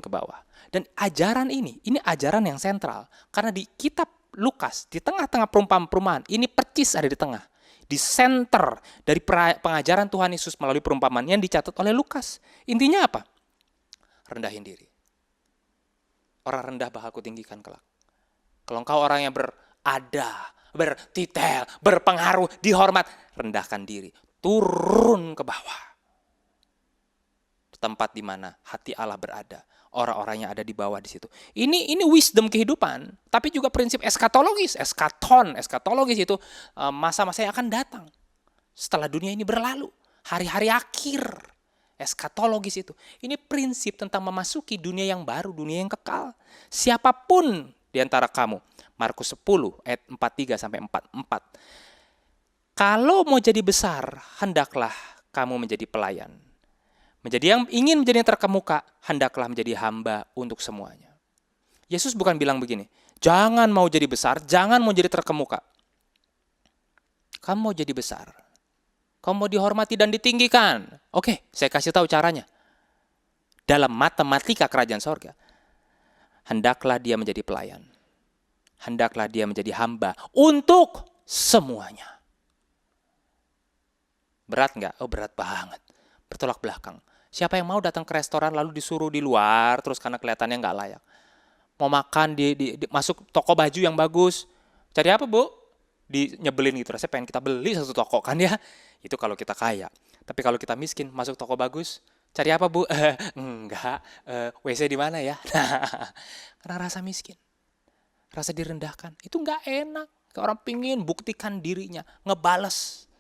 ke bawah. Dan ajaran ini ajaran yang sentral. Karena di kitab Lukas, di tengah-tengah perumpamaan, ini percis ada di tengah. Di center dari pengajaran Tuhan Yesus melalui perumpamaan yang dicatat oleh Lukas. Intinya apa? Rendahin diri. Orang rendah bakal kutinggikan kelak. Kalau engkau orang yang berada, bertitel, berpengaruh, dihormat, rendahkan diri. Turun ke bawah. Tempat di mana hati Allah berada. Orang-orang yang ada di bawah di situ. Ini wisdom kehidupan, tapi juga prinsip eskatologis. Eskatologis itu masa-masa yang akan datang. Setelah dunia ini berlalu. Hari-hari akhir. Eskatologis itu. Ini prinsip tentang memasuki dunia yang baru, dunia yang kekal. Siapapun di antara kamu, Markus 10 ayat 43 sampai 44. Kalau mau jadi besar, hendaklah kamu menjadi pelayan. Ingin menjadi yang terkemuka, hendaklah menjadi hamba untuk semuanya. Yesus bukan bilang begini, jangan mau jadi besar, jangan mau jadi terkemuka. Kamu mau jadi besar. Kamu mau dihormati dan ditinggikan. Oke, saya kasih tahu caranya. Dalam matematika kerajaan sorga, hendaklah dia menjadi pelayan. Hendaklah dia menjadi hamba untuk semuanya. Berat nggak? Oh berat banget. Bertolak belakang. Siapa yang mau datang ke restoran lalu disuruh di luar terus karena kelihatannya nggak layak. Mau makan masuk toko baju yang bagus. Cari apa bu? Nyebelin gitu. Rasanya pengen kita beli satu toko kan ya. Itu kalau kita kaya. Tapi kalau kita miskin, masuk toko bagus, cari apa bu? Enggak, WC di mana ya? Karena rasa miskin, rasa direndahkan, itu enggak enak. Orang pingin buktikan dirinya, ngebales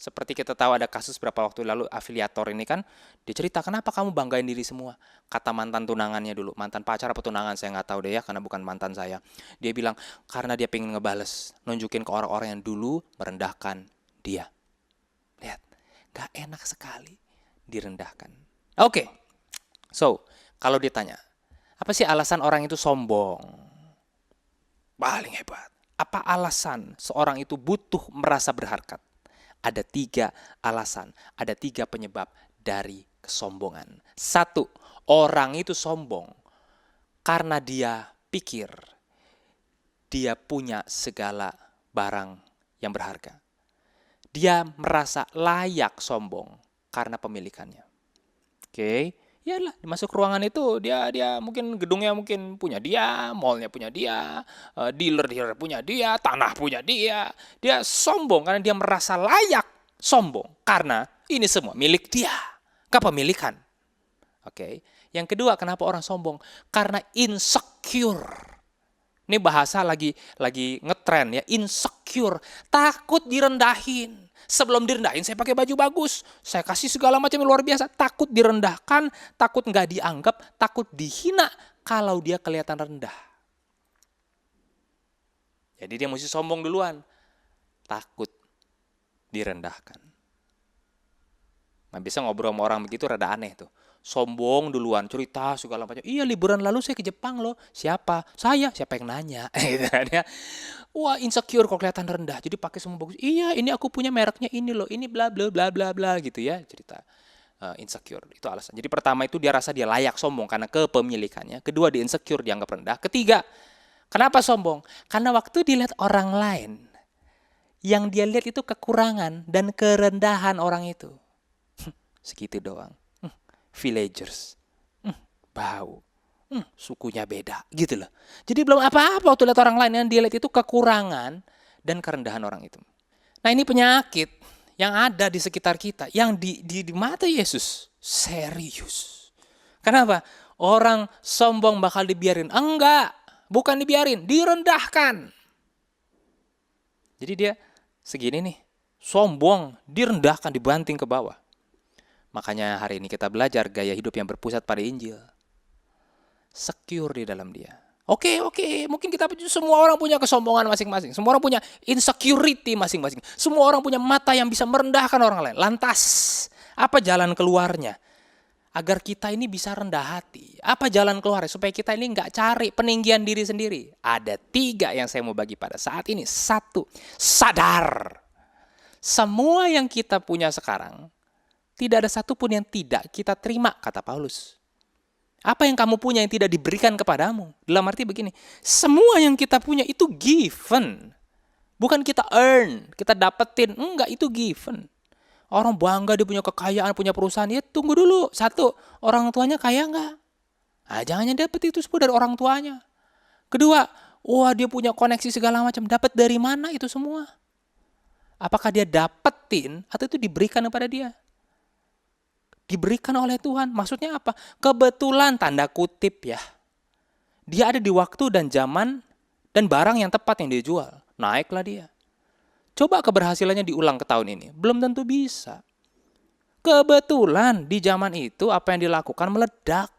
Seperti kita tahu ada kasus beberapa waktu lalu afiliator ini kan, dia cerita kenapa kamu banggain diri semua. Kata mantan tunangannya dulu, mantan pacar apa tunangan saya nggak tahu deh ya karena bukan mantan saya. Dia bilang karena dia pengen ngebales, nunjukin ke orang-orang yang dulu merendahkan dia. Lihat, nggak enak sekali direndahkan. Oke, so kalau ditanya, apa sih alasan orang itu sombong? Paling hebat. Apa alasan seorang itu butuh merasa berharkat? Ada 3 alasan, ada 3 penyebab dari kesombongan. 1, orang itu sombong karena dia pikir dia punya segala barang yang berharga. Dia merasa layak sombong karena pemilikannya. Oke, iyalah masuk ruangan itu dia mungkin gedungnya mungkin punya dia, mallnya punya dia, dealer punya dia, tanah punya dia. Dia sombong karena dia merasa layak sombong karena ini semua milik dia, kepemilikan. Oke, yang kedua kenapa orang sombong? Karena insecure. Ini bahasa lagi ngetren ya, insecure, takut direndahin. Sebelum direndahin saya pakai baju bagus, saya kasih segala macam yang luar biasa, takut direndahkan, takut nggak dianggap, takut dihina kalau dia kelihatan rendah. Jadi dia mesti sombong duluan, takut direndahkan. Nah, bisa ngobrol sama orang begitu rada aneh tuh. Sombong duluan, cerita segala macam. Iya, liburan lalu saya ke Jepang loh. Siapa? Saya. Siapa yang nanya? Gitu kan ya. Wah, insecure kok kelihatan rendah. Jadi pakai semua bagus. Iya, ini aku punya mereknya ini loh. Ini bla bla bla bla bla gitu ya, cerita. Insecure itu alasan. Jadi pertama itu dia rasa dia layak sombong karena kepemilikannya. Kedua, dia insecure, dianggap rendah. Ketiga, kenapa sombong? Karena waktu dilihat orang lain, yang dia lihat itu kekurangan dan kerendahan orang itu. Segitu doang. Villagers, bau, sukunya beda, gitu loh. Jadi belum apa-apa waktu lihat orang lain yang dia lihat itu kekurangan dan kerendahan orang itu. Nah ini penyakit yang ada di sekitar kita, yang di mata Yesus serius. Kenapa? Orang sombong bakal dibiarin? Enggak, bukan dibiarin, direndahkan. Jadi dia segini nih, sombong, direndahkan, dibanting ke bawah. Makanya hari ini kita belajar gaya hidup yang berpusat pada Injil. Secure di dalam dia. Oke, mungkin kita semua orang punya kesombongan masing-masing. Semua orang punya insecurity masing-masing. Semua orang punya mata yang bisa merendahkan orang lain. Lantas, apa jalan keluarnya? Agar kita ini bisa rendah hati. Apa jalan keluarnya? Supaya kita ini nggak cari peninggian diri sendiri. Ada 3 yang saya mau bagi pada saat ini. 1, sadar. Semua yang kita punya sekarang, tidak ada satupun yang tidak kita terima, kata Paulus. Apa yang kamu punya yang tidak diberikan kepadamu? Dalam arti begini, semua yang kita punya itu given. Bukan kita earn, kita dapetin. Enggak, itu given. Orang bangga dia punya kekayaan, punya perusahaan. Ya tunggu dulu. 1, orang tuanya kaya enggak? Nah, jangan dapet itu semua dari orang tuanya. Kedua, wah dia punya koneksi segala macam. Dapat dari mana itu semua? Apakah dia dapetin atau itu diberikan kepada dia? Diberikan oleh Tuhan. Maksudnya apa? Kebetulan tanda kutip ya. Dia ada di waktu dan zaman dan barang yang tepat yang dia jual. Naiklah dia. Coba keberhasilannya diulang ke tahun ini. Belum tentu bisa. Kebetulan di zaman itu apa yang dilakukan meledak.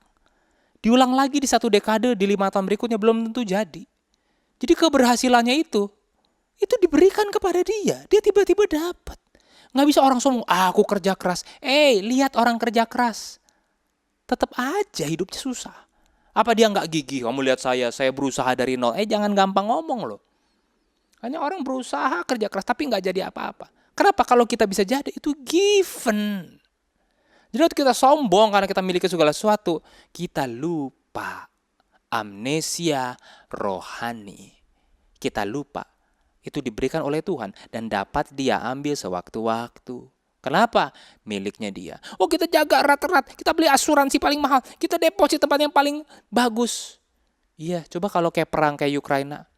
Diulang lagi di 1 dekade, di 5 tahun berikutnya belum tentu jadi. Jadi keberhasilannya itu diberikan kepada dia. Dia tiba-tiba dapat. Nggak bisa orang sombong, aku kerja keras. Lihat orang kerja keras. Tetap aja hidupnya susah. Apa dia nggak gigih? Kamu lihat saya berusaha dari nol. Jangan gampang ngomong loh. Hanya orang berusaha kerja keras tapi nggak jadi apa-apa. Kenapa? Kalau kita bisa jadi, itu given. Jadi waktu kita sombong karena kita miliki segala sesuatu, kita lupa. Amnesia rohani. Kita lupa. Itu diberikan oleh Tuhan dan dapat dia ambil sewaktu-waktu. Kenapa? Miliknya dia. Kita jaga erat-erat, kita beli asuransi paling mahal, kita deposit tempat yang paling bagus. Iya, coba kalau kayak perang kayak Ukraina.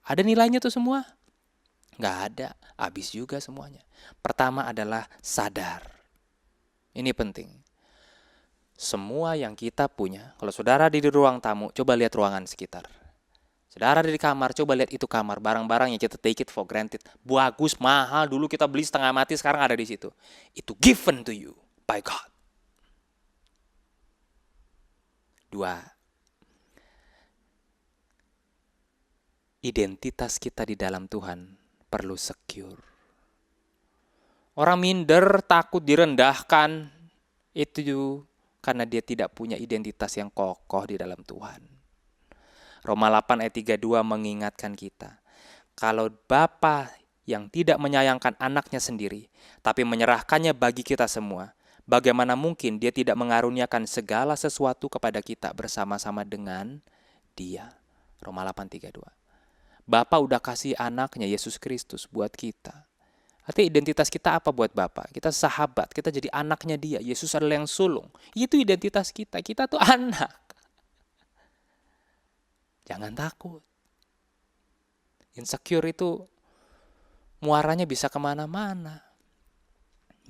Ada nilainya tuh semua? Nggak ada, habis juga semuanya. Pertama adalah sadar. Ini penting. Semua yang kita punya, kalau saudara di ruang tamu, coba lihat ruangan sekitar. Saudara ada di kamar, coba lihat itu kamar, barang-barang yang kita take it for granted. Bagus, mahal, dulu kita beli setengah mati, sekarang ada di situ. Itu given to you by God. 2. Identitas kita di dalam Tuhan perlu secure. Orang minder, takut direndahkan, itu karena dia tidak punya identitas yang kokoh di dalam Tuhan. Roma 8 ayat 32 mengingatkan kita, kalau Bapa yang tidak menyayangkan anaknya sendiri, tapi menyerahkannya bagi kita semua, bagaimana mungkin dia tidak mengaruniakan segala sesuatu kepada kita bersama-sama dengan dia. Roma 8:32. Bapa udah kasih anaknya Yesus Kristus buat kita. Artinya identitas kita apa buat Bapa? Kita sahabat, kita jadi anaknya dia. Yesus adalah yang sulung. Itu identitas kita. Kita tuh anak. Jangan takut. Insecure itu muaranya bisa kemana-mana.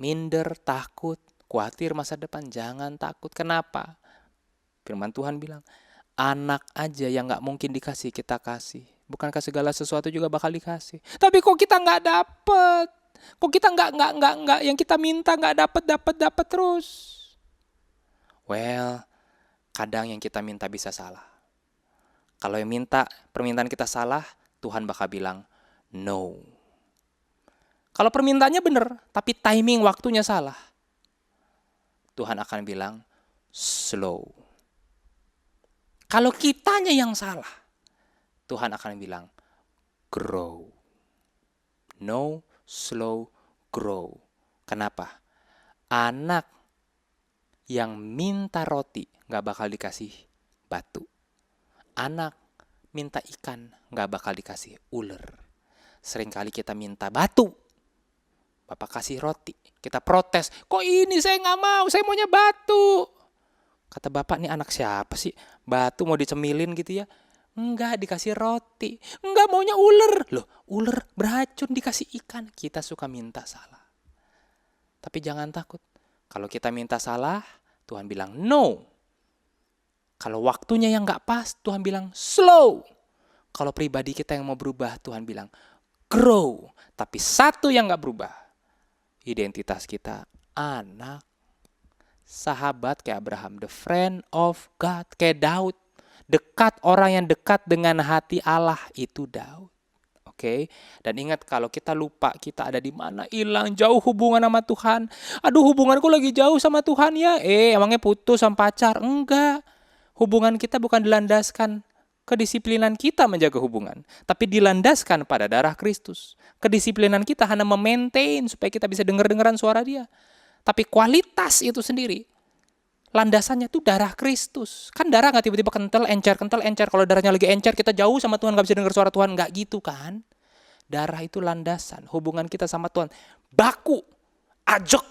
Minder, takut, khawatir masa depan. Jangan takut. Kenapa? Firman Tuhan bilang, anak aja yang gak mungkin dikasih, kita kasih. Bukankah segala sesuatu juga bakal dikasih? Tapi kok kita gak dapet? Kok kita nggak yang kita minta nggak dapat terus? Well, kadang yang kita minta bisa salah. Kalau yang minta permintaan kita salah, Tuhan bakal bilang no. Kalau permintaannya benar, tapi timing waktunya salah, Tuhan akan bilang slow. Kalau kitanya yang salah, Tuhan akan bilang grow. No, slow, grow. Kenapa? Anak yang minta roti gak bakal dikasih batu. Anak minta ikan gak bakal dikasih ular. Seringkali kita minta batu, Bapak kasih roti. Kita protes, kok ini saya gak mau, saya maunya batu. Kata Bapak, nih anak siapa sih? Batu mau dicemilin gitu ya? Enggak, dikasih roti. Enggak, maunya ular. Loh, ular beracun dikasih ikan. Kita suka minta salah. Tapi jangan takut. Kalau kita minta salah, Tuhan bilang no. Kalau waktunya yang enggak pas, Tuhan bilang slow. Kalau pribadi kita yang mau berubah, Tuhan bilang grow. Tapi satu yang enggak berubah, identitas kita anak. Sahabat kayak Abraham, the friend of God, kayak Daud. Dekat, orang yang dekat dengan hati Allah itu Daud. Oke? Dan ingat, kalau kita lupa kita ada di mana, hilang jauh hubungan sama Tuhan. Aduh, hubunganku lagi jauh sama Tuhan ya. Emangnya putus sama pacar? Enggak. Hubungan kita bukan dilandaskan kedisiplinan kita menjaga hubungan, tapi dilandaskan pada darah Kristus. Kedisiplinan kita hanya memaintain supaya kita bisa dengar-dengaran suara Dia. Tapi kualitas itu sendiri, landasannya tuh darah Kristus. Kan darah gak tiba-tiba kental, encer. Kalau darahnya lagi encer, kita jauh sama Tuhan, gak bisa dengar suara Tuhan. Gak gitu kan. Darah itu landasan. Hubungan kita sama Tuhan baku, ajok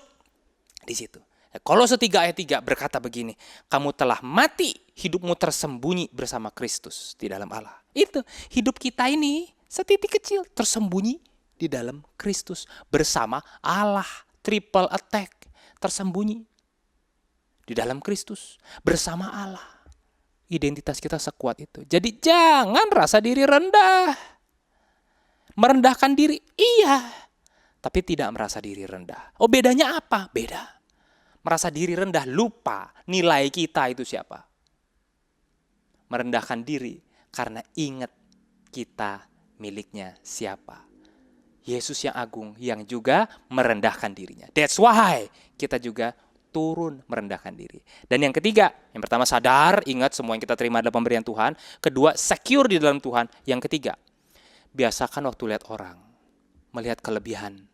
di situ. Kolose 3 ayat 3 berkata begini, kamu telah mati, hidupmu tersembunyi bersama Kristus di dalam Allah. Itu, hidup kita ini setitik kecil tersembunyi di dalam Kristus bersama Allah. Triple attack, tersembunyi di dalam Kristus bersama Allah. Identitas kita sekuat itu. Jadi jangan rasa diri rendah. Merendahkan diri, iya. Tapi tidak merasa diri rendah. Oh, bedanya apa? Beda. Merasa diri rendah, lupa nilai kita itu siapa. Merendahkan diri karena ingat kita miliknya siapa. Yesus yang agung yang juga merendahkan dirinya. That's why kita juga turun merendahkan diri. Dan yang ketiga, yang pertama sadar, ingat semua yang kita terima adalah pemberian Tuhan. Kedua, secure di dalam Tuhan. Yang ketiga, biasakan waktu lihat orang, melihat kelebihan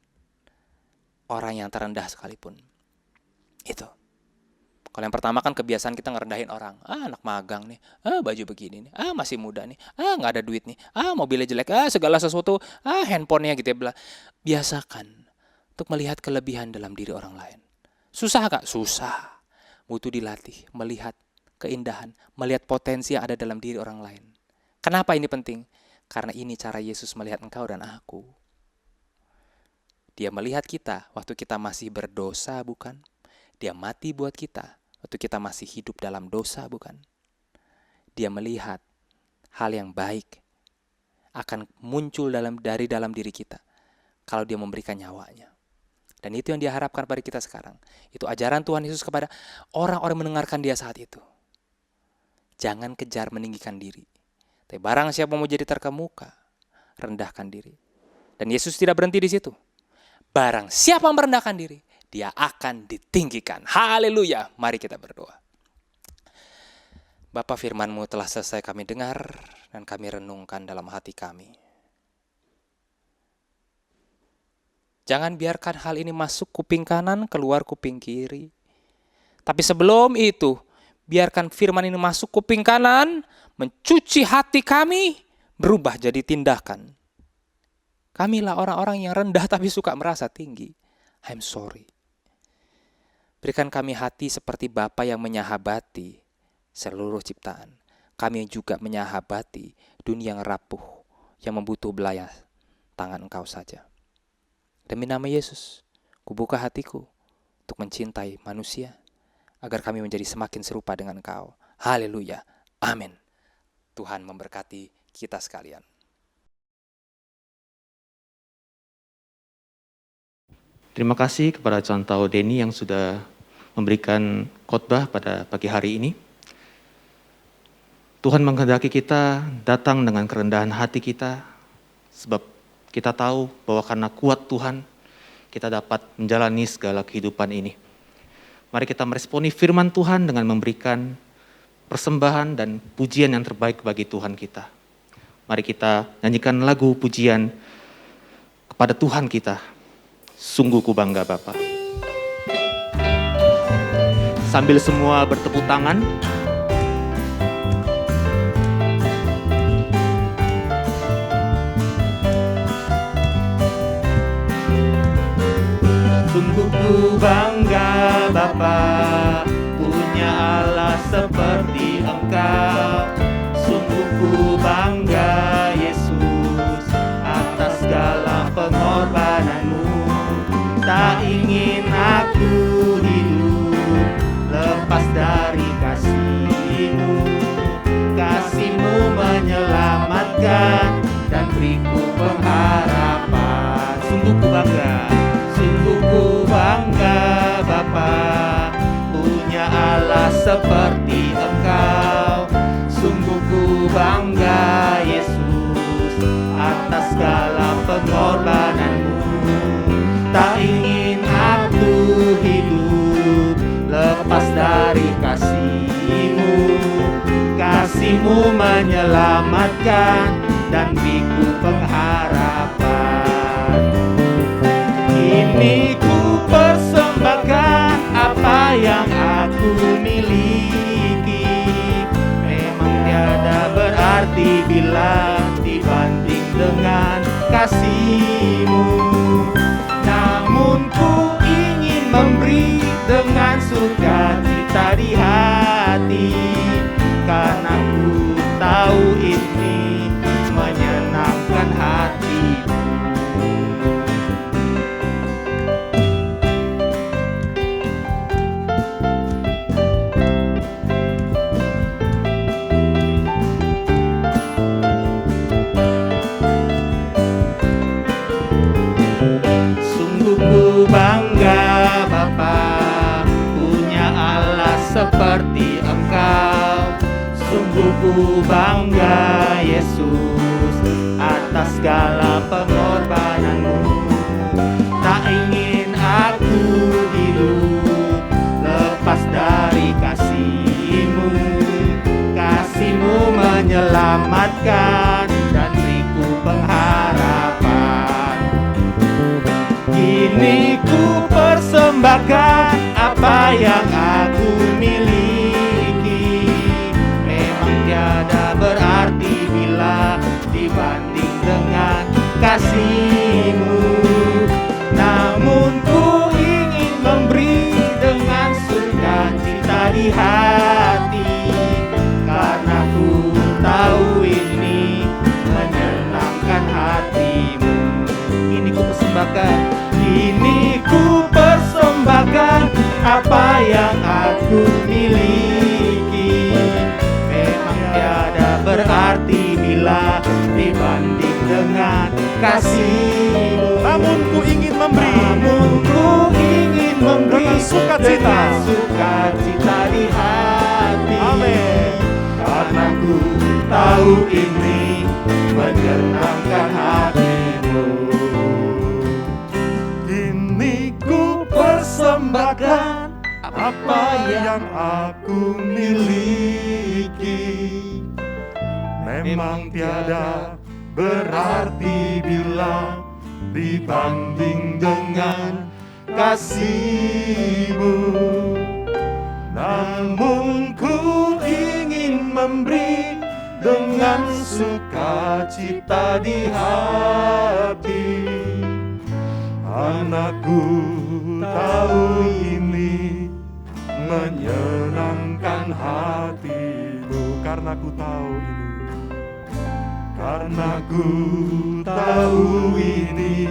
orang yang terendah sekalipun. Itu. Kalau yang pertama kan kebiasaan kita ngerendahin orang. Anak magang nih, baju begini nih, masih muda nih, gak ada duit nih, mobilnya jelek, segala sesuatu, handphonenya gitu ya. Biasakan untuk melihat kelebihan dalam diri orang lain. Susah gak? Susah. Butuh dilatih, melihat keindahan, melihat potensi yang ada dalam diri orang lain. Kenapa ini penting? Karena ini cara Yesus melihat engkau dan aku. Dia melihat kita waktu kita masih berdosa, bukan? Dia mati buat kita waktu kita masih hidup dalam dosa, bukan? Dia melihat hal yang baik akan muncul dari dalam diri kita kalau dia memberikan nyawanya. Dan itu yang dia harapkan pada kita sekarang. Itu ajaran Tuhan Yesus kepada orang-orang mendengarkan dia saat itu. Jangan kejar meninggikan diri. Tapi barang siapa mau jadi terkemuka, rendahkan diri. Dan Yesus tidak berhenti di situ. Barang siapa merendahkan diri, dia akan ditinggikan. Haleluya. Mari kita berdoa. Bapa, firman-Mu telah selesai kami dengar dan kami renungkan dalam hati kami. Jangan biarkan hal ini masuk kuping kanan, keluar kuping kiri. Tapi sebelum itu, biarkan firman ini masuk kuping kanan, mencuci hati kami, berubah jadi tindakan. Kamilah orang-orang yang rendah tapi suka merasa tinggi. I'm sorry. Berikan kami hati seperti Bapa yang menyahabati seluruh ciptaan. Kami juga menyahabati dunia yang rapuh, yang membutuh belayar tangan Engkau saja. Demi nama Yesus, kubuka hatiku untuk mencintai manusia, agar kami menjadi semakin serupa dengan Engkau. Haleluya. Amin. Tuhan memberkati kita sekalian. Terima kasih kepada Contoh Denny yang sudah memberikan khotbah pada pagi hari ini. Tuhan menghendaki kita datang dengan kerendahan hati kita, sebab kita tahu bahwa karena kuat Tuhan, kita dapat menjalani segala kehidupan ini. Mari kita meresponi firman Tuhan dengan memberikan persembahan dan pujian yang terbaik bagi Tuhan kita. Mari kita nyanyikan lagu pujian kepada Tuhan kita. Sungguh ku bangga Bapa. Sambil semua bertepuk tangan. Sungguh ku bangga Bapa, punya Allah seperti Engkau. Sungguh ku bangga Yesus, atas segala pengorbananmu. Tak ingin aku hidup lepas dari kasih-Mu. Kasih-Mu menyelamatkan dan beriku pengharapan. Sungguh ku bangga. Sungguh ku bangga Bapa, punya Allah seperti Engkau. Sungguh ku bangga Yesus, atas segala pengorbananmu. Tak ingin aku hidup lepas dari kasih-Mu. Kasih-Mu menyelamatkan dan beriku pengharapan. Kini ku persembahkan apa yang aku miliki. Memang tiada berarti bila dibanding dengan kasih-Mu. Namun ku ingin memberi dengan sukacita di hati, karena ku tahu ini menyenangkan hati-Mu. Bangga Bapa, punya Allah seperti Engkau. Sungguh ku bangga Yesus, atas segala pengorbananmu. Tak ingin aku hidup lepas dari kasih-Mu. Kasih-Mu menyelamatkan dan beriku pengharapan. Kini ku persembahkan apa yang aku miliki. Memang tiada berarti bila dibanding dengan kasih-Mu. Namun ku ingin memberi dengan sukacita di hati, karena ku tahu ini menyenangkan hati-Mu. Kini ku persembahkan, kini ku persembahkan apa yang aku miliki. Memang tiada berarti bila dibanding dengan kasih-Mu. Namun ku ingin memberi dengan sukacita di hati. Amin. Karena ku tahu ini menyenangkan hati-Mu. Kini ku persembahkan apa yang aku miliki. Memang tiada berarti bila dibanding dengan kasih-Mu. Namun ku ingin memberi dengan sukacita di hati. Anakku tahu ini menyenangkan hati-Mu. Karena ku tahu ini, karena ku tahu ini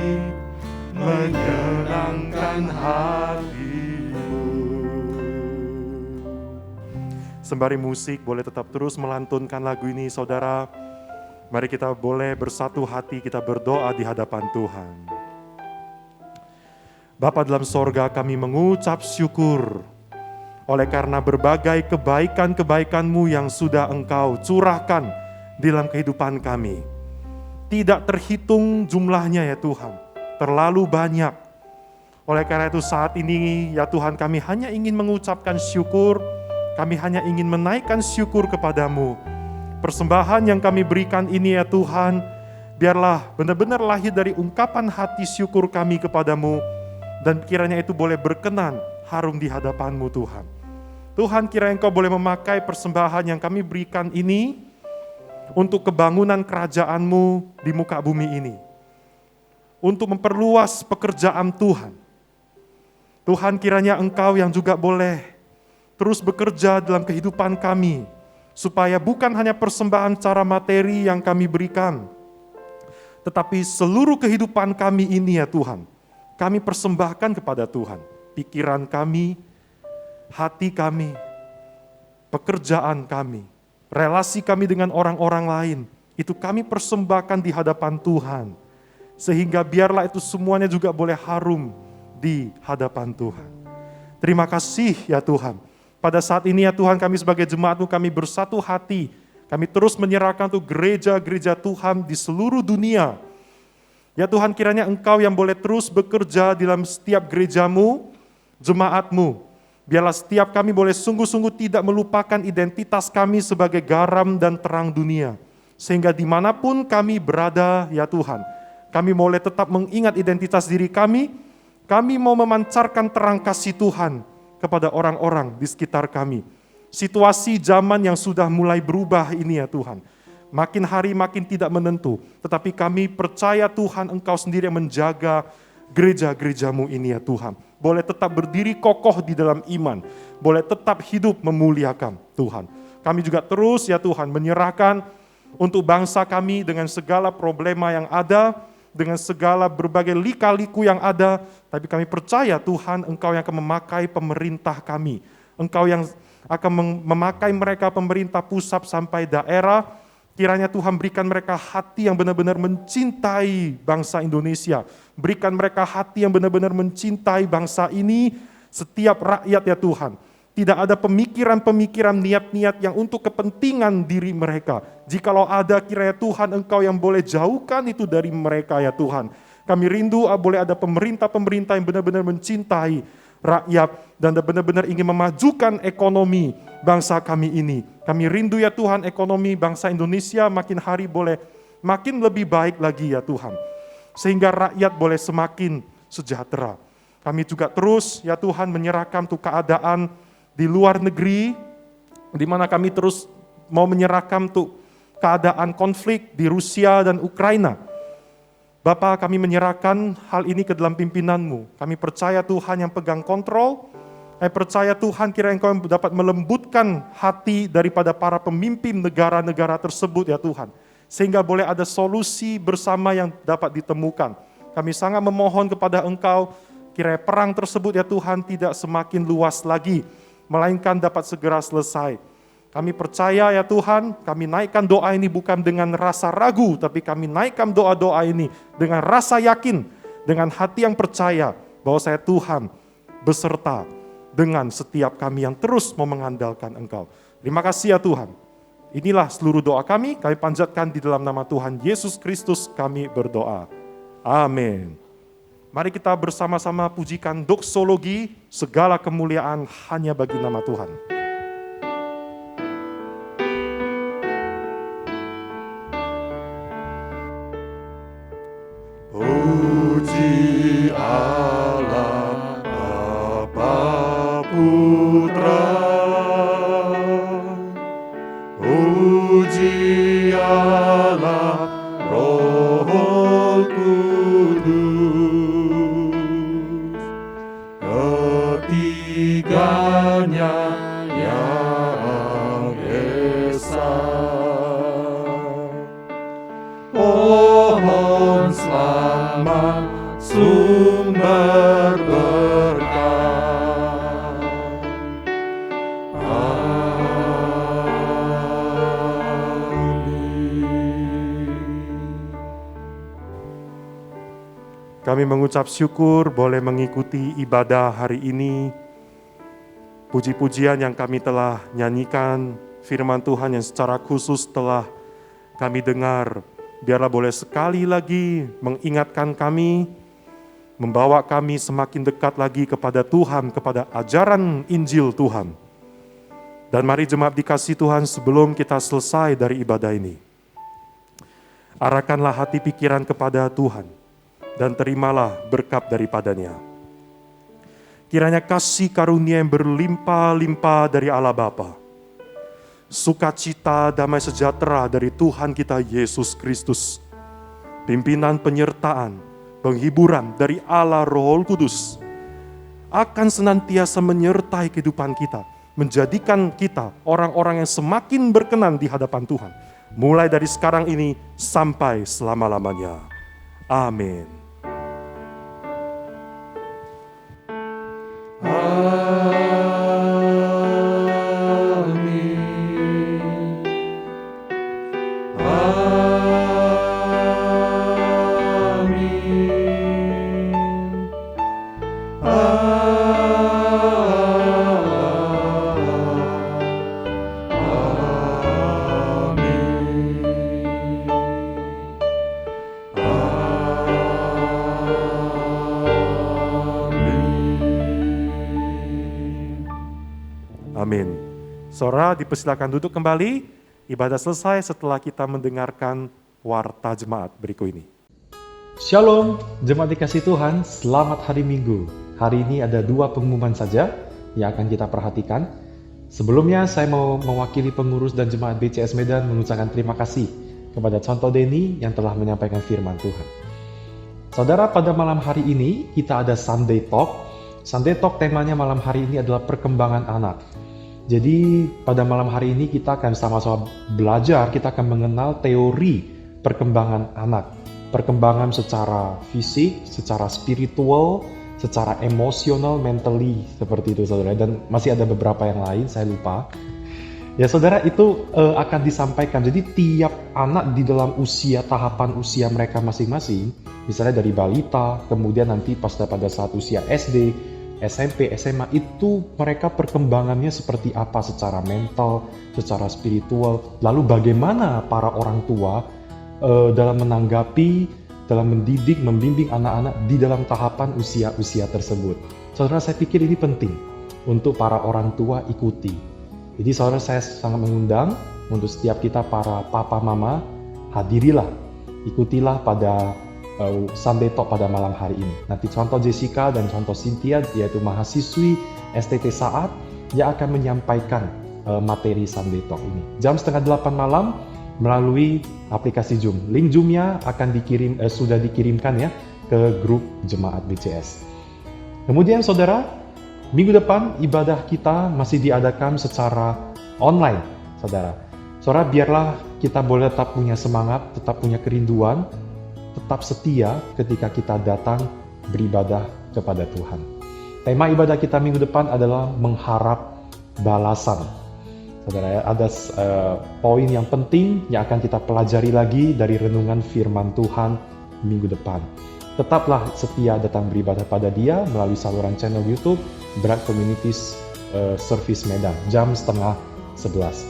menyenangkan hati-Mu. Sembari musik boleh tetap terus melantunkan lagu ini, saudara. Mari kita boleh bersatu hati, kita berdoa di hadapan Tuhan. Bapa dalam sorga, kami mengucap syukur oleh karena berbagai kebaikan-kebaikan-Mu yang sudah Engkau curahkan di dalam kehidupan kami. Tidak terhitung jumlahnya ya Tuhan, terlalu banyak. Oleh karena itu saat ini ya Tuhan, kami hanya ingin mengucapkan syukur, kami hanya ingin menaikkan syukur kepada-Mu. Persembahan yang kami berikan ini ya Tuhan, biarlah benar-benar lahir dari ungkapan hati syukur kami kepada-Mu, dan kiranya itu boleh berkenan harum di hadapan-Mu Tuhan. Tuhan, kiranya Engkau boleh memakai persembahan yang kami berikan ini untuk kebangunan kerajaan-Mu di muka bumi ini. Untuk memperluas pekerjaan Tuhan. Tuhan, kiranya Engkau yang juga boleh terus bekerja dalam kehidupan kami, supaya bukan hanya persembahan secara materi yang kami berikan, tetapi seluruh kehidupan kami ini ya Tuhan, kami persembahkan kepada Tuhan. Pikiran kami, hati kami, pekerjaan kami, relasi kami dengan orang-orang lain, itu kami persembahkan di hadapan Tuhan. Sehingga biarlah itu semuanya juga boleh harum di hadapan Tuhan. Terima kasih ya Tuhan. Pada saat ini ya Tuhan, kami sebagai jemaat-Mu, kami bersatu hati. Kami terus menyerahkan untuk gereja-gereja Tuhan di seluruh dunia. Ya Tuhan, kiranya Engkau yang boleh terus bekerja dalam setiap gereja-Mu, jemaat-Mu. Biarlah setiap kami boleh sungguh-sungguh tidak melupakan identitas kami sebagai garam dan terang dunia. Sehingga dimanapun kami berada ya Tuhan, kami boleh tetap mengingat identitas diri kami mau memancarkan terang kasih Tuhan kepada orang-orang di sekitar kami. Situasi zaman yang sudah mulai berubah ini ya Tuhan, makin hari makin tidak menentu, tetapi kami percaya Tuhan Engkau sendiri yang menjaga gereja-gereja-Mu ini ya Tuhan. Boleh tetap berdiri kokoh di dalam iman, boleh tetap hidup memuliakan Tuhan. Kami juga terus ya Tuhan menyerahkan untuk bangsa kami dengan segala problema yang ada, dengan segala berbagai lika-liku yang ada, tapi kami percaya Tuhan Engkau yang akan memakai pemerintah kami, Engkau yang akan memakai mereka pemerintah pusat sampai daerah. Kiranya Tuhan berikan mereka hati yang benar-benar mencintai bangsa Indonesia. Berikan mereka hati yang benar-benar mencintai bangsa ini, setiap rakyat ya Tuhan. Tidak ada pemikiran-pemikiran, niat-niat yang untuk kepentingan diri mereka. Jikalau ada, kiranya Tuhan Engkau yang boleh jauhkan itu dari mereka ya Tuhan. Kami rindu boleh ada pemerintah-pemerintah yang benar-benar mencintai rakyat dan benar-benar ingin memajukan ekonomi bangsa kami ini. Kami rindu ya Tuhan, ekonomi bangsa Indonesia makin hari boleh makin lebih baik lagi ya Tuhan. Sehingga rakyat boleh semakin sejahtera. Kami juga terus ya Tuhan menyerahkan untuk keadaan di luar negeri, di mana kami terus mau menyerahkan untuk keadaan konflik di Rusia dan Ukraina. Bapa, kami menyerahkan hal ini ke dalam pimpinan-Mu. Kami percaya Tuhan yang pegang kontrol. Kami percaya Tuhan kiranya Engkau yang dapat melembutkan hati daripada para pemimpin negara-negara tersebut ya Tuhan. Sehingga boleh ada solusi bersama yang dapat ditemukan. Kami sangat memohon kepada Engkau, kiranya perang tersebut ya Tuhan tidak semakin luas lagi, melainkan dapat segera selesai. Kami percaya ya Tuhan, kami naikkan doa ini bukan dengan rasa ragu, tapi kami naikkan doa-doa ini dengan rasa yakin, dengan hati yang percaya bahwa saya Tuhan beserta dengan setiap kami yang terus mau mengandalkan Engkau. Terima kasih ya Tuhan. Inilah seluruh doa kami panjatkan di dalam nama Tuhan Yesus Kristus kami berdoa. Amin. Mari kita bersama-sama pujikan doksologi, segala kemuliaan hanya bagi nama Tuhan. Puji Allah Bapa Putra, puji Allah Roh Kudus, ketiganya yang esa. Pohon selamat sumber berkah. Kami mengucap syukur boleh mengikuti ibadah hari ini. Puji-pujian yang kami telah nyanyikan, firman Tuhan yang secara khusus telah kami dengar, biarlah boleh sekali lagi mengingatkan kami, membawa kami semakin dekat lagi kepada Tuhan, kepada ajaran Injil Tuhan. Dan mari jemaat dikasih Tuhan, sebelum kita selesai dari ibadah ini, arahkanlah hati pikiran kepada Tuhan, dan terimalah berkat daripadanya. Kiranya kasih karunia yang berlimpah-limpah dari Allah Bapa, sukacita, damai sejahtera dari Tuhan kita Yesus Kristus, pimpinan penyertaan, penghiburan dari Allah Roh Kudus, akan senantiasa menyertai kehidupan kita, menjadikan kita orang-orang yang semakin berkenan di hadapan Tuhan, mulai dari sekarang ini sampai selama-lamanya. Amin. Amin. Saudara dipersilakan duduk kembali. Ibadah selesai setelah kita mendengarkan warta jemaat berikut ini. Shalom, jemaat dikasih Tuhan, selamat hari Minggu. Hari ini ada 2 pengumuman saja yang akan kita perhatikan. Sebelumnya saya mau mewakili pengurus dan jemaat BCS Medan mengucapkan terima kasih kepada Contoh Denny yang telah menyampaikan firman Tuhan. Saudara, pada malam hari ini kita ada Sunday Talk. Sunday Talk temanya malam hari ini adalah perkembangan anak. Jadi pada malam hari ini kita akan sama-sama belajar, kita akan mengenal teori perkembangan anak. Perkembangan secara fisik, secara spiritual, secara emosional, mentally, seperti itu saudara. Dan masih ada beberapa yang lain, saya lupa. Ya saudara, itu akan disampaikan. Jadi tiap anak di dalam tahapan usia mereka masing-masing, misalnya dari balita, kemudian nanti pada saat usia SD, SMP, SMA, itu mereka perkembangannya seperti apa secara mental, secara spiritual. Lalu bagaimana para orang tua dalam menanggapi, dalam mendidik, membimbing anak-anak di dalam tahapan usia-usia tersebut. Saudara, saya pikir ini penting untuk para orang tua ikuti. Jadi saudara, saya sangat mengundang untuk setiap kita para papa mama, hadirilah, ikutilah pada Sunday Talk pada malam hari ini. Nanti contoh Jessica dan contoh Cynthia, yaitu mahasiswi STT Saat, yang akan menyampaikan materi Sunday Talk ini. Jam 7:30 malam melalui aplikasi Zoom. Link Zoom-nya akan sudah dikirimkan ya ke grup jemaat BCS. Kemudian saudara, minggu depan ibadah kita masih diadakan secara online, saudara. Saudara, biarlah kita boleh tetap punya semangat, tetap punya kerinduan, tetap setia ketika kita datang beribadah kepada Tuhan. Tema ibadah kita minggu depan adalah mengharap balasan. Saudara, ada poin yang penting yang akan kita pelajari lagi dari renungan firman Tuhan minggu depan. Tetaplah setia datang beribadah pada Dia melalui saluran channel YouTube Bright Communities Service Medan, jam 10:30.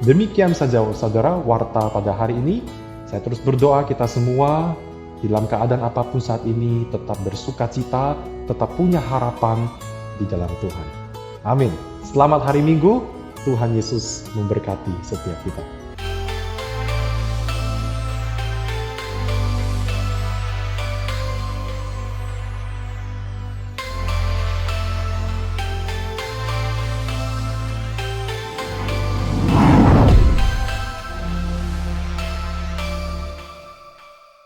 Demikian saja saudara, warta pada hari ini. Saya terus berdoa kita semua dalam keadaan apapun saat ini tetap bersuka cita, tetap punya harapan di dalam Tuhan. Amin. Selamat hari Minggu. Tuhan Yesus memberkati setiap kita.